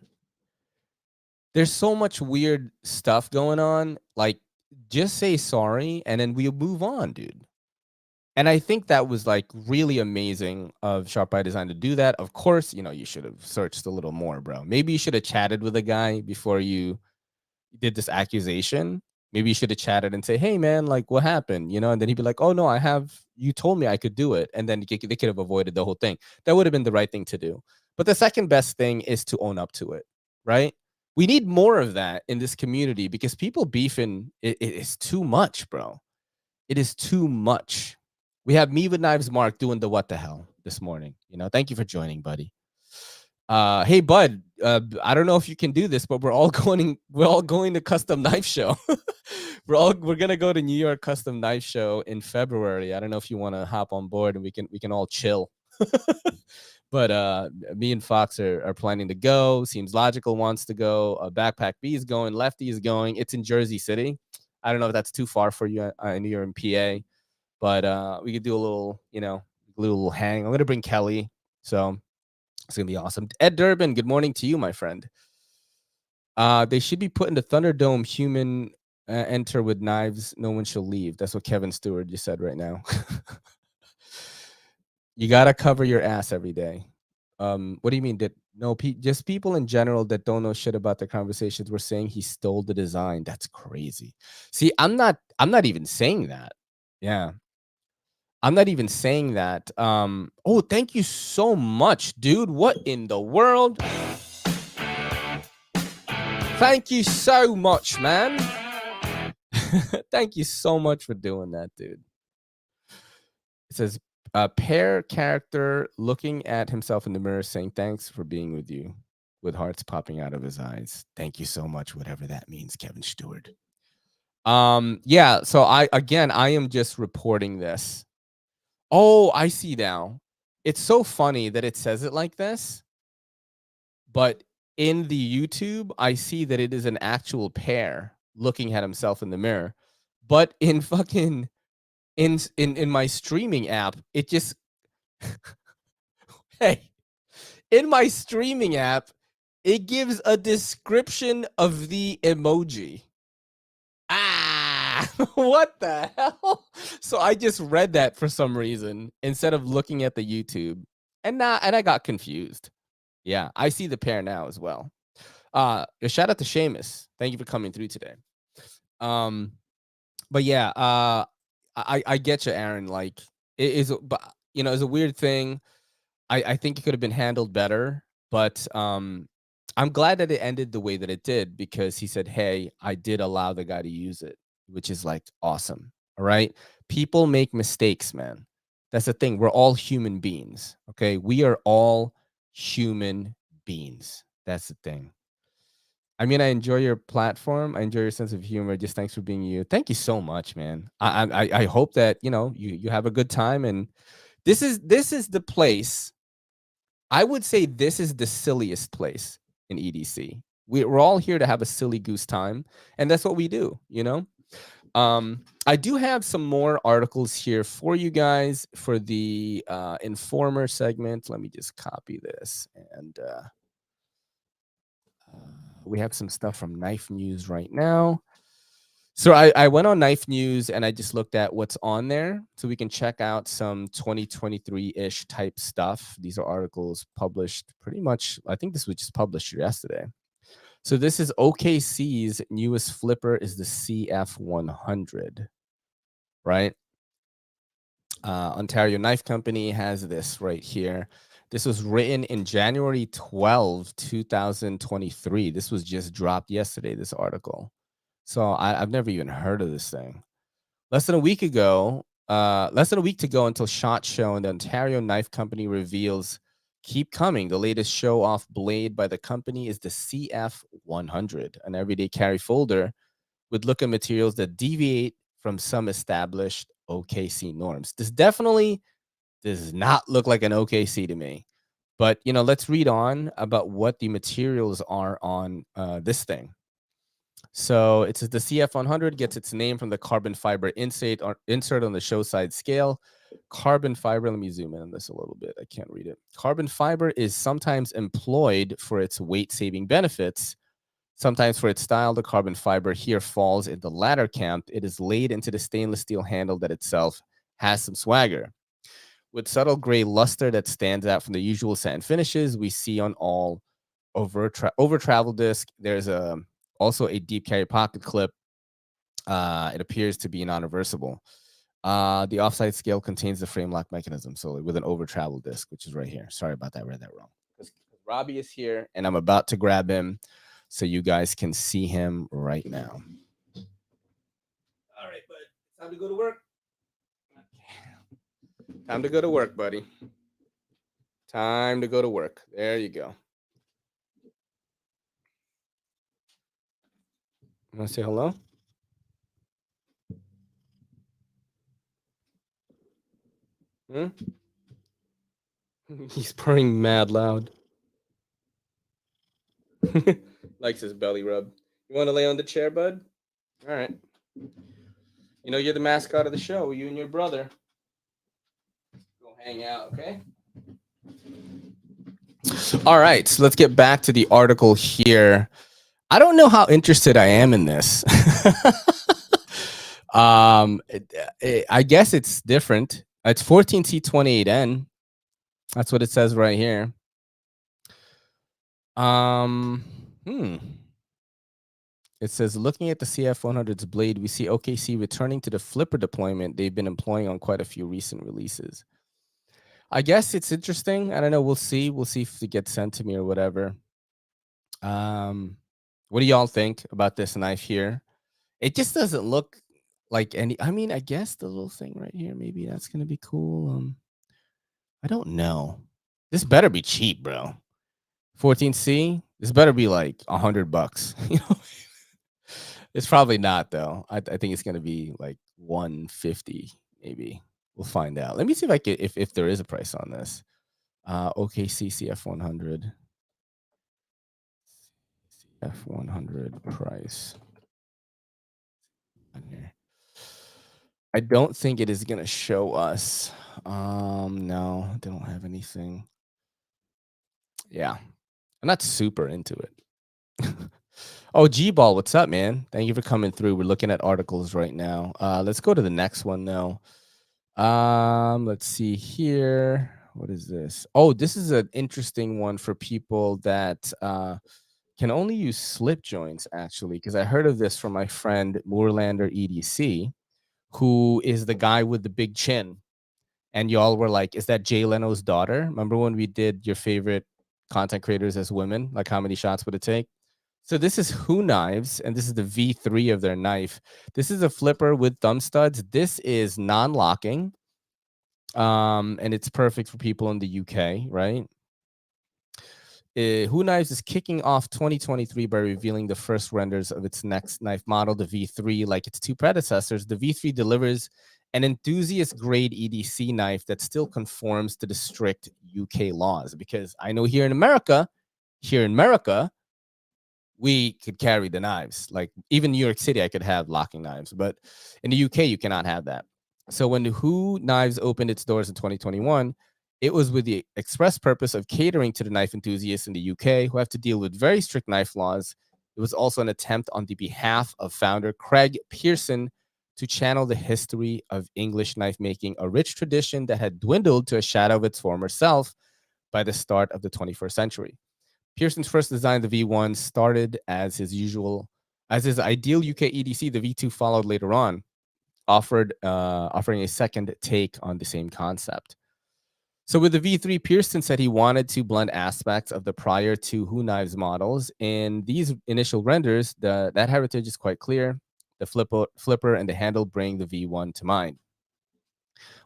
There's so much weird stuff going on. Like, just say sorry and then we'll move on, dude. And I think that was like really amazing of Sharp by Design to do that. Of course, you know, you should have searched a little more, bro. Maybe you should have chatted with a guy before you did this accusation. Maybe you should have chatted and say, "Hey, man, like, what happened?" You know, and then he'd be like, "Oh no, I have. You told me I could do it," and then they could have avoided the whole thing. That would have been the right thing to do. But the second best thing is to own up to it, right? We need more of that in this community because people beefing it is too much, bro. It is too much. We have me with knives, Mark, doing the what the hell this morning. You know, thank you for joining, buddy. Hey, bud. I don't know if you can do this, but we're all going to Custom Knife Show. We're gonna go to New York Custom Knife Show in February. I don't know if you want to hop on board and we can all chill. But me and Fox are planning to go. Seems Logical wants to go. Backpack B is going. Lefty is going. It's in Jersey City. I don't know if that's too far for you. I know you're in PA, but we could do a little, you know, little hang. I'm gonna bring Kelly, so it's gonna be awesome. Ed Durbin, good morning to you, my friend. They should be putting the Thunderdome human enter with knives. No one shall leave. That's what Kevin Stewart just said right now. You gotta cover your ass every day. What do you mean? That no, just people in general that don't know shit about the conversations were saying he stole the design. That's crazy. See, I'm not even saying that. Yeah. I'm not even saying that. Oh, thank you so much, dude. What in the world? Thank you so much, man. Thank you so much for doing that, dude. It says a pair character looking at himself in the mirror saying, "Thanks for being with you," with hearts popping out of his eyes. Thank you so much, whatever that means, Kevin Stewart. Yeah, so I am just reporting this. Oh, I see now. It's so funny that it says it like this, but in the YouTube, I see that it is an actual pair looking at himself in the mirror. But in fucking in my streaming app, it just hey, in my streaming app, it gives a description of the emoji. Ah, what the hell? So I just read that for some reason instead of looking at the YouTube. And I got confused. Yeah, I see the pair now as well. Shout out to Seamus. Thank you for coming through today. Um, but yeah, I get you, Aaron. Like it is, but you know, it's a weird thing. I think it could have been handled better, but I'm glad that it ended the way that it did because he said, "Hey, I did allow the guy to use it," which is like awesome. All right, people make mistakes, man. That's the thing. We're all human beings. Okay, we are all human beings. That's the thing. I mean, I enjoy your platform. I enjoy your sense of humor. Just thanks for being you. Thank you so much, man. I hope that you know you have a good time. And this is the place. I would say this is the silliest place in EDC. We're all here to have a silly goose time, and that's what we do. You know. I do have some more articles here for you guys for the Informer segment. Let me just copy this and. We have some stuff from Knife News right now. So I went on Knife News and I just looked at what's on there so we can check out some 2023-ish type stuff. These are articles published pretty much, I think this was just published yesterday. So this is OKC's newest flipper is the CF100, right? Ontario Knife Company has this right here. This was written in January 12, 2023. This was just dropped yesterday, this article. So I've never even heard of this thing. Less than a week to go until SHOT Show and the Ontario Knife Company reveals Keep Coming. The latest show-off blade by the company is the CF100, an everyday carry folder with look at materials that deviate from some established OKC norms. This definitely does not look like an OKC to me. But, you know, let's read on about what the materials are on this thing. So it says the CF100 gets its name from the carbon fiber insert on the show side scale. Carbon fiber, let me zoom in on this a little bit. I can't read it. Carbon fiber is sometimes employed for its weight-saving benefits. Sometimes for its style, the carbon fiber here falls in the latter camp. It is laid into the stainless steel handle that itself has some swagger. With subtle gray luster that stands out from the usual satin finishes we see on all over travel disc. There's also a deep carry pocket clip. It appears to be non-reversible. The offside scale contains the frame lock mechanism, so with an over travel disc, which is right here. Sorry about that, read that wrong. Robbie is here, and I'm about to grab him so you guys can see him right now. All right, bud. It's time to go to work. Time to go to work, buddy. Time to go to work. There you go. You want to say hello? Hmm? He's purring mad loud. Likes his belly rub. You want to lay on the chair, bud? All right. You know you're the mascot of the show. You and your brother. Go hang out, okay? All right. So let's get back to the article here. I don't know how interested I am in this. I guess it's different. It's 14C28N. That's what it says right here. It says, looking at the CF100's blade, we see OKC returning to the flipper deployment they've been employing on quite a few recent releases. I guess it's interesting. I don't know. We'll see. We'll see if it gets sent to me or whatever. What do y'all think about this knife here? It just doesn't look like any. I mean, I guess the little thing right here, maybe that's gonna be cool. I don't know. This better be cheap, bro. 14C. This better be like $100. You know, it's probably not though. I think it's gonna be like 150, maybe. We'll find out. Let me see if I can if there is a price on this. OKC CF100. CF100 price. I don't think it is gonna show us. No, they don't have anything. Yeah, I'm not super into it. Oh, G-Ball, what's up, man? Thank you for coming through. We're looking at articles right now. Let's go to the next one now. Let's see here. What is this? Oh, this is an interesting one for people that can only use slip joints, actually, because I heard of this from my friend Moorlander EDC, who is the guy with the big chin. And y'all were like, is that Jay Leno's daughter? Remember when we did your favorite content creators as women? Like, how many shots would it take? So this is Who Knives, and this is the V3 of their knife. This is a flipper with thumb studs. This is non-locking, and it's perfect for people in the UK, right? Who Knives is kicking off 2023 by revealing the first renders of its next knife model, the V3. Like its two predecessors, the V3 delivers an enthusiast-grade EDC knife that still conforms to the strict UK laws. Because I know here in America, we could carry the knives. Like even New York City, I could have locking knives, but in the UK, you cannot have that. So when the Who Knives opened its doors in 2021, it was with the express purpose of catering to the knife enthusiasts in the UK who have to deal with very strict knife laws. It was also an attempt on the behalf of founder Craig Pearson to channel the history of English knife making, a rich tradition that had dwindled to a shadow of its former self by the start of the 21st century. Pearson's first design, the V1, started as his ideal UK EDC. The V2 followed later on, offering a second take on the same concept. So with the V3, Pearson said he wanted to blend aspects of the prior two Who Knives models. In these initial renders, that heritage is quite clear. The flipper and the handle bring the V1 to mind,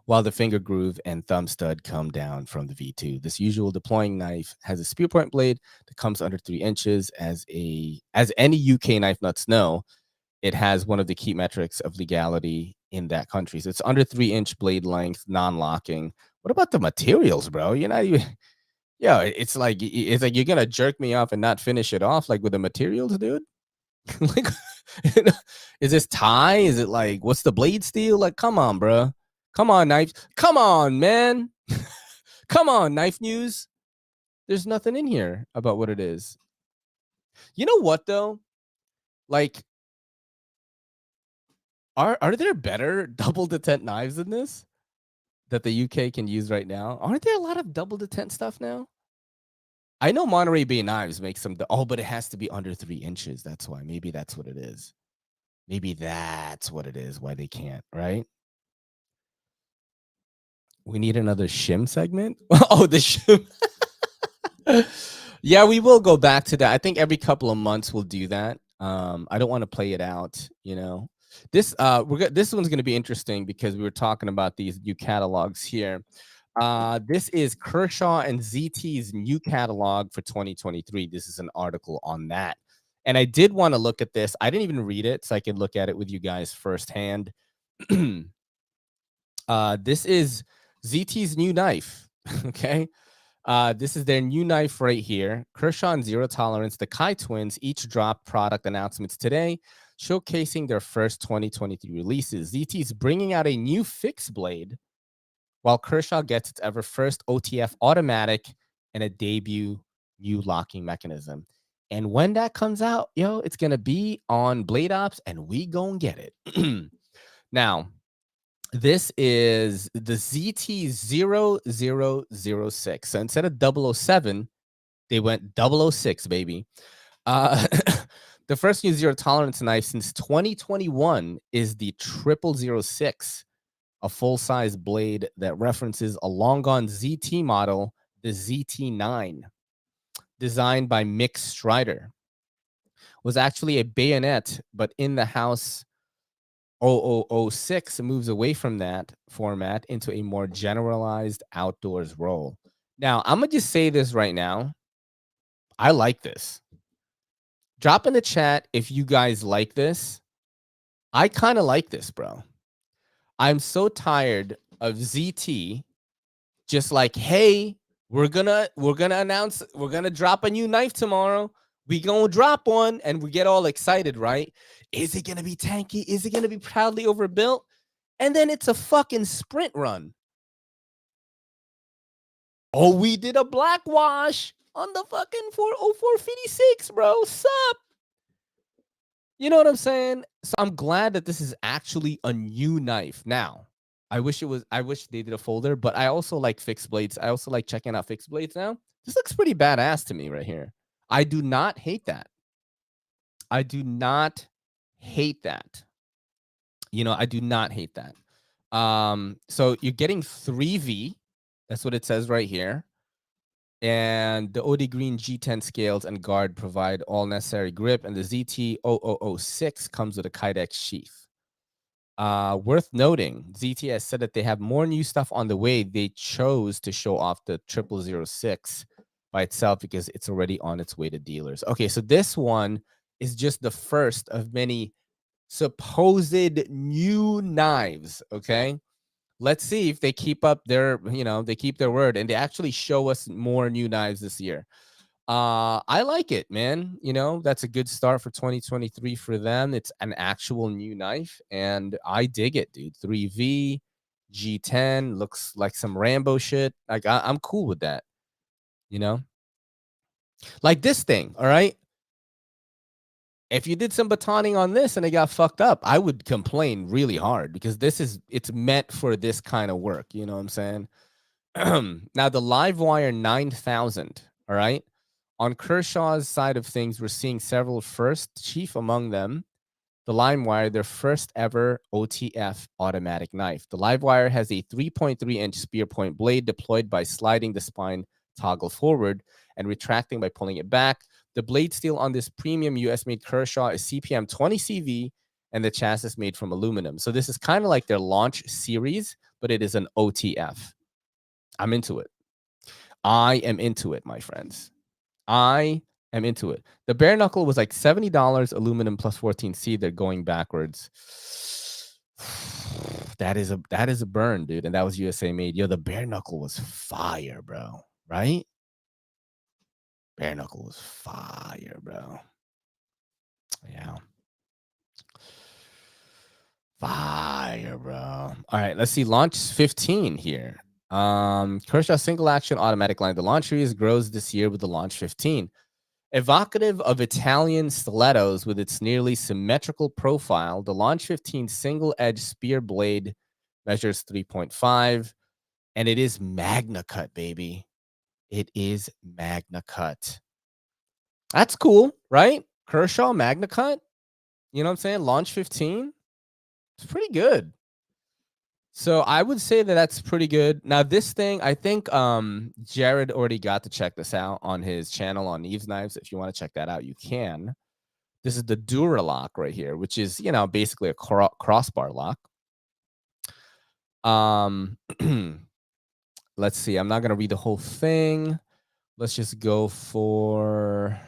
while the finger groove and thumb stud come down from the V2. This usual deploying knife has a spear point blade that comes under 3 inches. As any UK knife nuts know, it has one of the key metrics of legality in that country. So it's under 3-inch blade length, non-locking. What about the materials, bro? You're not even, yeah, it's like you're gonna jerk me off and not finish it off, like with the materials, dude. Like, is this tie? Is it like what's the blade steel? Like, come on, bro. Come on, knife. Come on, man. Come on, knife news. There's nothing in here about what it is. You know what though? Like, are there better double detent knives than this? that the UK can use right now. Aren't there a lot of double detent stuff now? I know Monterey Bay Knives makes some. But it has to be under 3 inches. That's why. Maybe that's what it is. Maybe that's what it is. Why they can't, right? We need another shim segment. Oh, the shim. Yeah, we will go back to that. I think every couple of months we'll do that. I don't want to play it out, you know. This one's going to be interesting because we were talking about these new catalogs here. This is Kershaw and ZT's new catalog for 2023. This is an article on that. And I did want to look at this. I didn't even read it, so I could look at it with you guys firsthand. This is ZT's new knife. Okay. This is their new knife right here. Kershaw and Zero Tolerance, the Kai twins, each dropped product announcements today, showcasing their first 2023 releases. ZT's bringing out a new fixed blade, while Kershaw gets its ever first OTF automatic and a debut new locking mechanism. And when that comes out, it's going to be on Blade Ops, and we gonna get it. Now, this is the ZT0006. So instead of 007, they went 006, baby. The first new zero tolerance knife since 2021 is the 0006, a full-size blade that references a long-gone ZT model, the ZT9, designed by Mick Strider. Was actually a bayonet, but in the house 0006 moves away from that format into a more generalized outdoors role. Now, I'm going to just say this right now. I like this. Drop in the chat if you guys like this. I kind of like this, bro. I'm so tired of ZT just like, hey, we're gonna announce, we're gonna drop a new knife tomorrow. We gonna drop one, and we get all excited, right? Is it gonna be tanky? Is it gonna be proudly overbuilt? And then it's a fucking sprint run. Oh, we did a black wash on the fucking 40456, bro. Sup? You know what I'm saying? So I'm glad that this is actually a new knife. Now, I wish they did a folder, but I also like fixed blades. I also like checking out fixed blades now. This looks pretty badass to me right here. I do not hate that. I do not hate that. I do not hate that. So you're getting 3V. That's what it says right here. And the OD Green G10 scales and guard provide all necessary grip, and the ZT0006 comes with a Kydex sheath. Worth noting, ZT has said that they have more new stuff on the way. They chose to show off the 0006 by itself because it's already on its way to dealers. Okay, so this one is just the first of many supposed new knives, okay? Let's see if they keep up their, they keep their word and they actually show us more new knives this year. I like it, man. That's a good start for 2023 for them. It's an actual new knife, and I dig it, dude. 3V, G10, looks like some Rambo shit. Like, I'm cool with that, Like this thing, all right? If you did some batoning on this and it got fucked up, I would complain really hard because it's meant for this kind of work. You know what I'm saying? Now, the Livewire 9000, all right? On Kershaw's side of things, we're seeing several firsts, chief among them, the Livewire, their first ever OTF automatic knife. The Livewire has a 3.3-inch spear point blade deployed by sliding the spine toggle forward and retracting by pulling it back. The blade steel on this premium US-made Kershaw is CPM 20 CV, and the chassis is made from aluminum. So this is kind of like their launch series, but it is an OTF. I'm into it. I am into it, my friends. I am into it. The bare knuckle was like $70, aluminum plus 14C. They're going backwards. That is a burn, dude. And that was USA made. Yo, the bare knuckle was fire, bro. Right? Bare knuckle was fire, bro. Yeah. Fire, bro. All right, let's see. Launch 15 here. Kershaw single action automatic line. The launch series grows this year with the launch 15. Evocative of Italian stilettos with its nearly symmetrical profile, the launch 15 single edge spear blade measures 3.5. And it is Magna Cut, baby. It is Magna Cut. That's cool, right? Kershaw, Magna Cut. You know what I'm saying? Launch 15. It's pretty good. So I would say that that's pretty good. Now this thing, I think Jared already got to check this out on his channel on Eve's Knives. If you want to check that out, you can. This is the Duralock right here, which is, you know, basically a crossbar lock. Let's see. I'm not going to read the whole thing. Let's just go for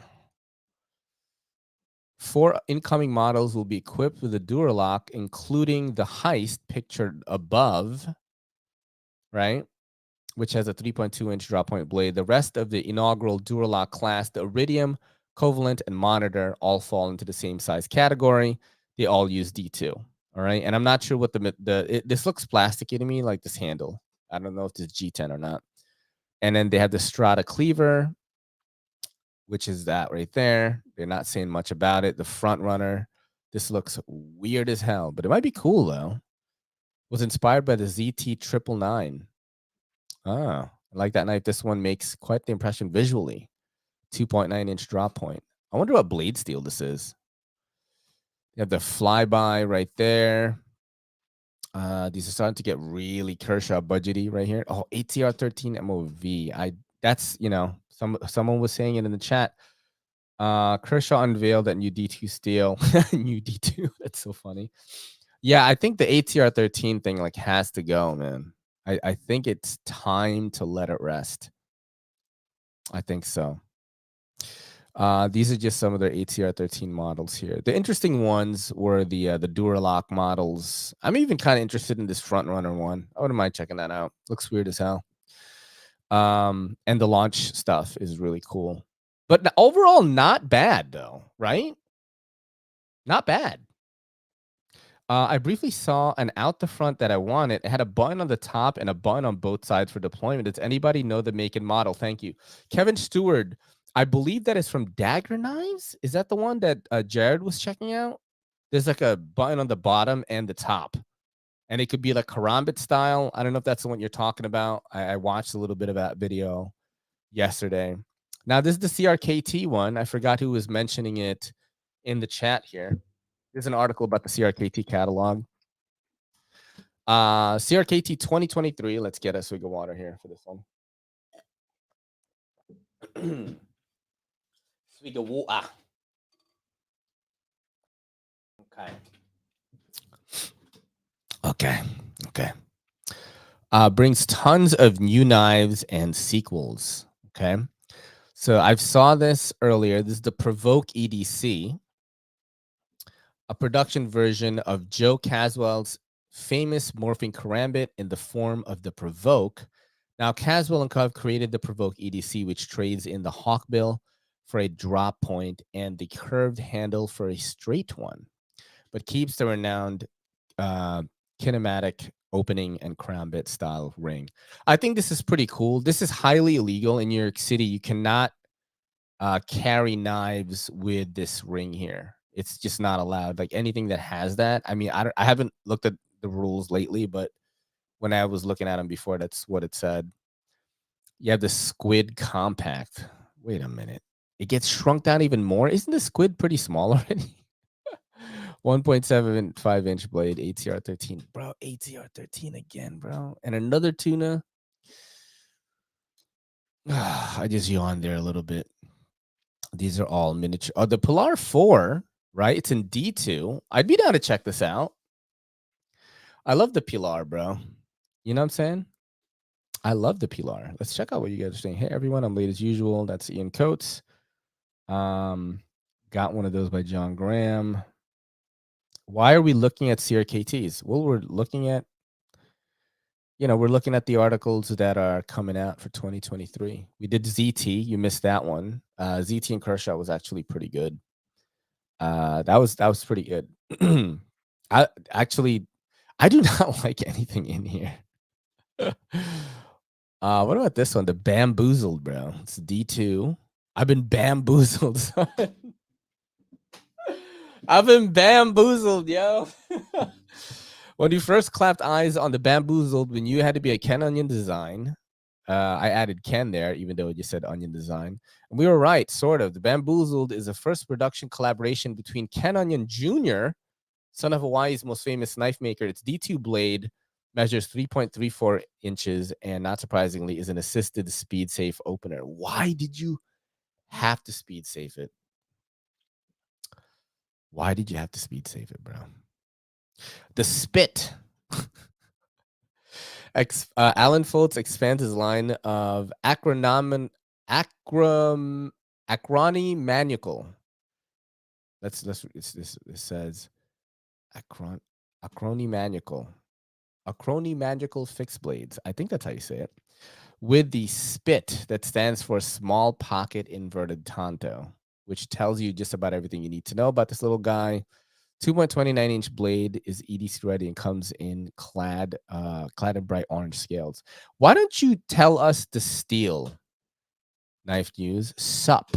4 incoming models will be equipped with a Duralock, including the Heist pictured above, right? Which has a 3.2-inch drop point blade. The rest of the inaugural Duralock class, the Iridium, Covalent, and Monitor, all fall into the same size category. They all use D2. All right. And I'm not sure what this looks plasticky to me, like this handle. I don't know if this is G10 or not. And then they have the Strata Cleaver, which is that right there. They're not saying much about it. The Front Runner. This looks weird as hell, but it might be cool though. Was inspired by the ZT 999. Ah, I like that knife. This one makes quite the impression visually. 2.9-inch drop point. I wonder what blade steel this is. You have the flyby right there. These are starting to get really Kershaw budgety right here. Oh, ATR 13 MOV. That's, you know, someone was saying it in the chat. Kershaw unveiled that new D2 steel. New D2. That's so funny. Yeah, I think the ATR 13 thing like has to go, man. I think it's time to let it rest. I think so. These are just some of their ATR 13 models here. The interesting ones were the Duralock models. I'm even kind of interested in this Front Runner one. I wouldn't mind checking that out. Looks weird as hell. And the launch stuff is really cool. But overall, not bad though, right? Not bad. I briefly saw an out the front that I wanted. It had a button on the top and a button on both sides for deployment. Does anybody know the make and model? Thank you. Kevin Stewart, I believe that is from Dagger Knives. Is that the one that Jared was checking out? There's like a button on the bottom and the top. And it could be like karambit style. I don't know if that's the one you're talking about. I watched a little bit of that video yesterday. Now, this is the CRKT one. I forgot who was mentioning it in the chat here. There's an article about the CRKT catalog. CRKT 2023. Let's get a swig of water here for this one. Swig of water. Okay. Brings tons of new knives and sequels. Okay. So I saw this earlier. This is the Provoke EDC, a production version of Joe Caswell's famous morphing karambit in the form of the Provoke. Now, Caswell and Cove created the Provoke EDC, which trades in the hawkbill for a drop point and the curved handle for a straight one, but keeps the renowned kinematic opening and karambit style ring. I think this is pretty cool. This is highly illegal in New York City. You cannot carry knives with this ring here. It's just not allowed. Like anything that has that. I mean, I haven't looked at the rules lately, but when I was looking at them before, that's what it said. You have the Squid Compact. Wait a minute. It gets shrunk down even more. Isn't the Squid pretty small already? 1.75-inch blade, ATR 13. Bro, ATR 13 again, bro. And another tuna. I just yawned there a little bit. These are all miniature. Oh, the Pilar 4, right? It's in D2. I'd be down to check this out. I love the Pilar, bro. You know what I'm saying? I love the Pilar. Let's check out what you guys are saying. Hey, everyone. I'm late as usual. That's Ian Coates. Got one of those by John Graham. Why are we looking at CRKTs? Well, we're looking at, we're looking at the articles that are coming out for 2023. We did ZT. You missed that one. ZT and Kershaw was actually pretty good. That was pretty good. I do not like anything in here. What about this one? The Bamboozled, bro. It's D2. I've been bamboozled, son. I've been bamboozled, yo. When you first clapped eyes on the Bamboozled, when you had to be a Ken Onion design, I added Ken there, even though you said Onion design. And we were right, sort of. The Bamboozled is the first production collaboration between Ken Onion Jr., son of Hawaii's most famous knife maker. Its D2 blade measures 3.34 inches and, not surprisingly, is an assisted speed safe opener. Why did you have to speed safe it? Why did you have to speed save it, bro? The spit. Alan Foltz expands his line of acrony manual. It says acrony manual fixed blades. I think that's how you say it. With the spit that stands for small pocket inverted tanto, which tells you just about everything you need to know about this little guy. 2.29-inch blade is EDC ready and comes in clad in bright orange scales. Why don't you tell us the steel knife news? Sup.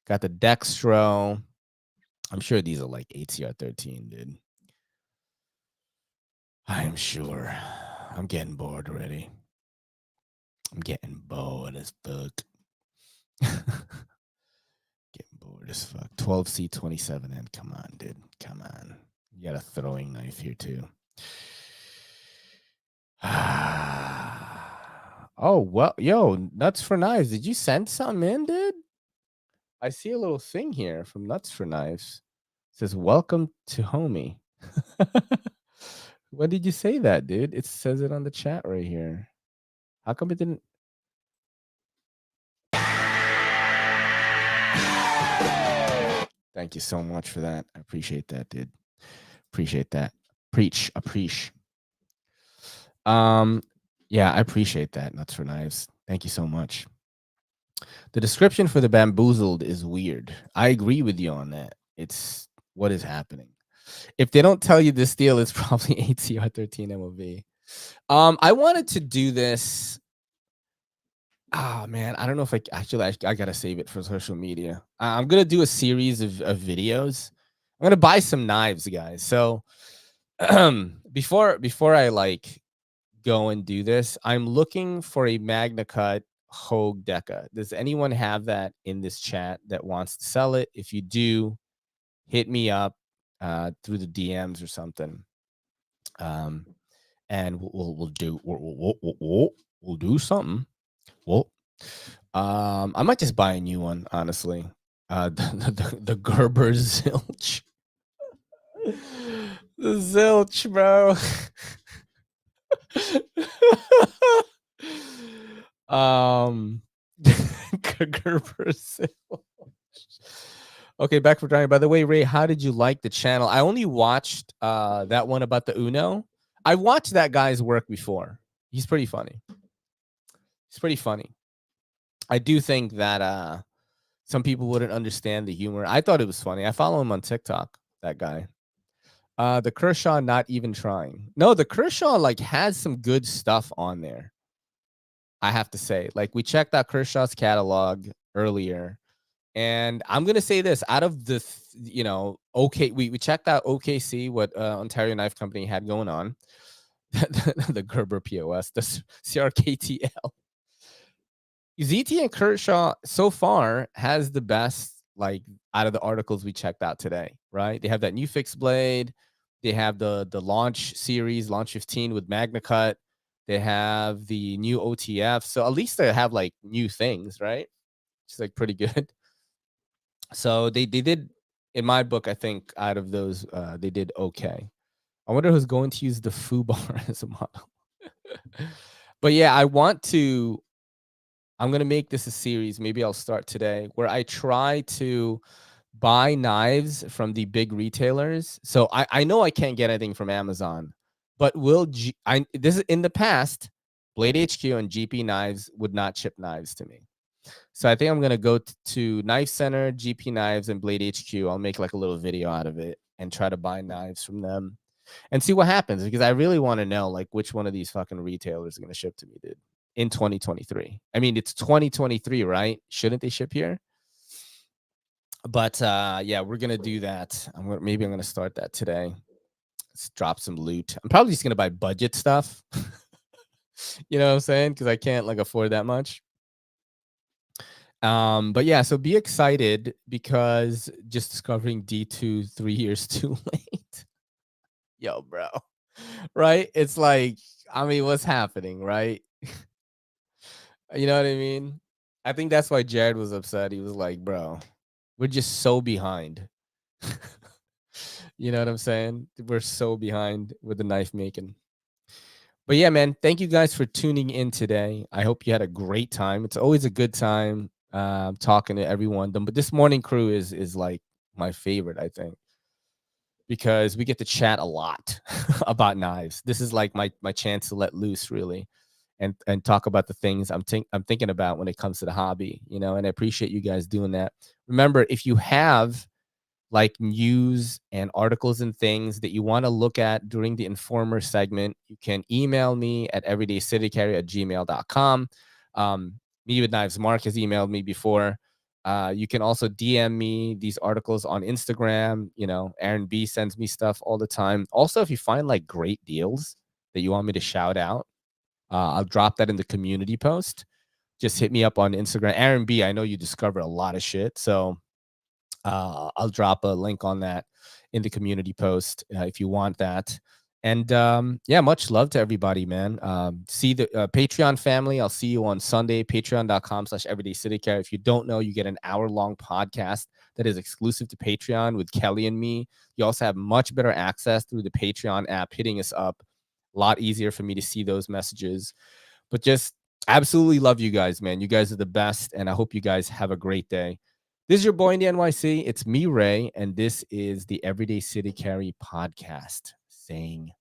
Got the Dextro. I'm sure these are like ATR13, dude. I'm sure. I'm getting bored already. I'm getting bored as fuck. Getting bored as fuck. 12C27N. Come on, dude. Come on. You got a throwing knife here, too. Oh, well, yo, Nuts for Knives. Did you send something in, dude? I see a little thing here from Nuts for Knives. It says, welcome to homie. When did you say that, dude? It says it on the chat right here. How come it didn't? Thank you so much for that. I appreciate that, dude. Appreciate that. Preach. Yeah, I appreciate that, Nuts for Knives. Thank you so much. The description for the Bamboozled is weird. I agree with you on that. It's what is happening. If they don't tell you this deal, it's probably ATR13 MOV. I wanted to do this. Oh man, I don't know if I gotta save it for social media. I'm gonna do a series of videos. I'm gonna buy some knives, guys. So before I like go and do this, I'm looking for a Magna Cut Hogue Deca. Does anyone have that in this chat that wants to sell it? If you do, hit me up through the DMs or something. And we'll do something. Well, I might just buy a new one, honestly. The Gerber Zilch. The Zilch, bro. Gerber Zilch. Okay, back for driving. By the way, Ray, how did you like the channel? I only watched that one about the Uno. I watched that guy's work before. He's pretty funny. I do think that some people wouldn't understand the humor. I thought it was funny. I follow him on TikTok, that guy. The Kershaw not even trying. No, the Kershaw like has some good stuff on there. I have to say. Like we checked out Kershaw's catalog earlier. And I'm gonna say this: out of the, we checked out OKC, what Ontario Knife Company had going on, the Gerber POS, the CRKTL. ZT and Kershaw so far has the best, like out of the articles we checked out today, right? They have that new fixed blade. They have the launch series, launch 15 with Magna Cut. They have the new OTF. So at least they have like new things, right? It's like pretty good. So they did, in my book, I think out of those, they did okay. I wonder who's going to use the FUBAR as a model. But yeah, I'm going to make this a series. Maybe I'll start today where I try to buy knives from the big retailers. So I know I can't get anything from Amazon, but this is in the past, Blade HQ and GP Knives would not ship knives to me. So I think I'm going to go to Knife Center, GP Knives, and Blade HQ. I'll make like a little video out of it and try to buy knives from them and see what happens, because I really want to know like which one of these fucking retailers are going to ship to me, dude, in 2023. I mean, it's 2023, right? Shouldn't they ship here? But yeah, we're going to do that. Maybe I'm going to start that today. drop some loot. I'm probably just gonna buy budget stuff. You know what I'm saying? Because I can't like afford that much. But yeah, so be excited because just discovering D2 3 years too late. Yo, bro. Right? It's like, I mean, what's happening, right? You know what I mean? I think that's why Jared was upset. He was like, bro, we're just so behind. You know what I'm saying? We're so behind with the knife making. But yeah, man, thank you guys for tuning in today. I hope you had a great time. It's always a good time talking to everyone. But this morning crew is like my favorite, I think, because we get to chat a lot about knives. This is like my chance to let loose, really, and talk about the things I'm thinking about when it comes to the hobby. You know, and I appreciate you guys doing that. Remember, if you have like news and articles and things that you want to look at during the Informer segment, you can email me at everydaycitycarry@gmail.com. Me with Knives Mark has emailed me before. You can also DM me these articles on Instagram. You know, Aaron B sends me stuff all the time. Also, if you find like great deals that you want me to shout out, I'll drop that in the community post. Just hit me up on Instagram. Aaron B, I know you discover a lot of shit. So I'll drop a link on that in the community post if you want that. And yeah, much love to everybody, man. See the Patreon family. I'll see you on Sunday, patreon.com/everydaycitycarry. If you don't know, you get an hour-long podcast that is exclusive to Patreon with Kelly and me. You also have much better access through the Patreon app, hitting us up. A lot easier for me to see those messages. But just absolutely love you guys, man. You guys are the best. And I hope you guys have a great day. This is your boy in the NYC. It's me, Ray, and this is the Everyday City Carry podcast saying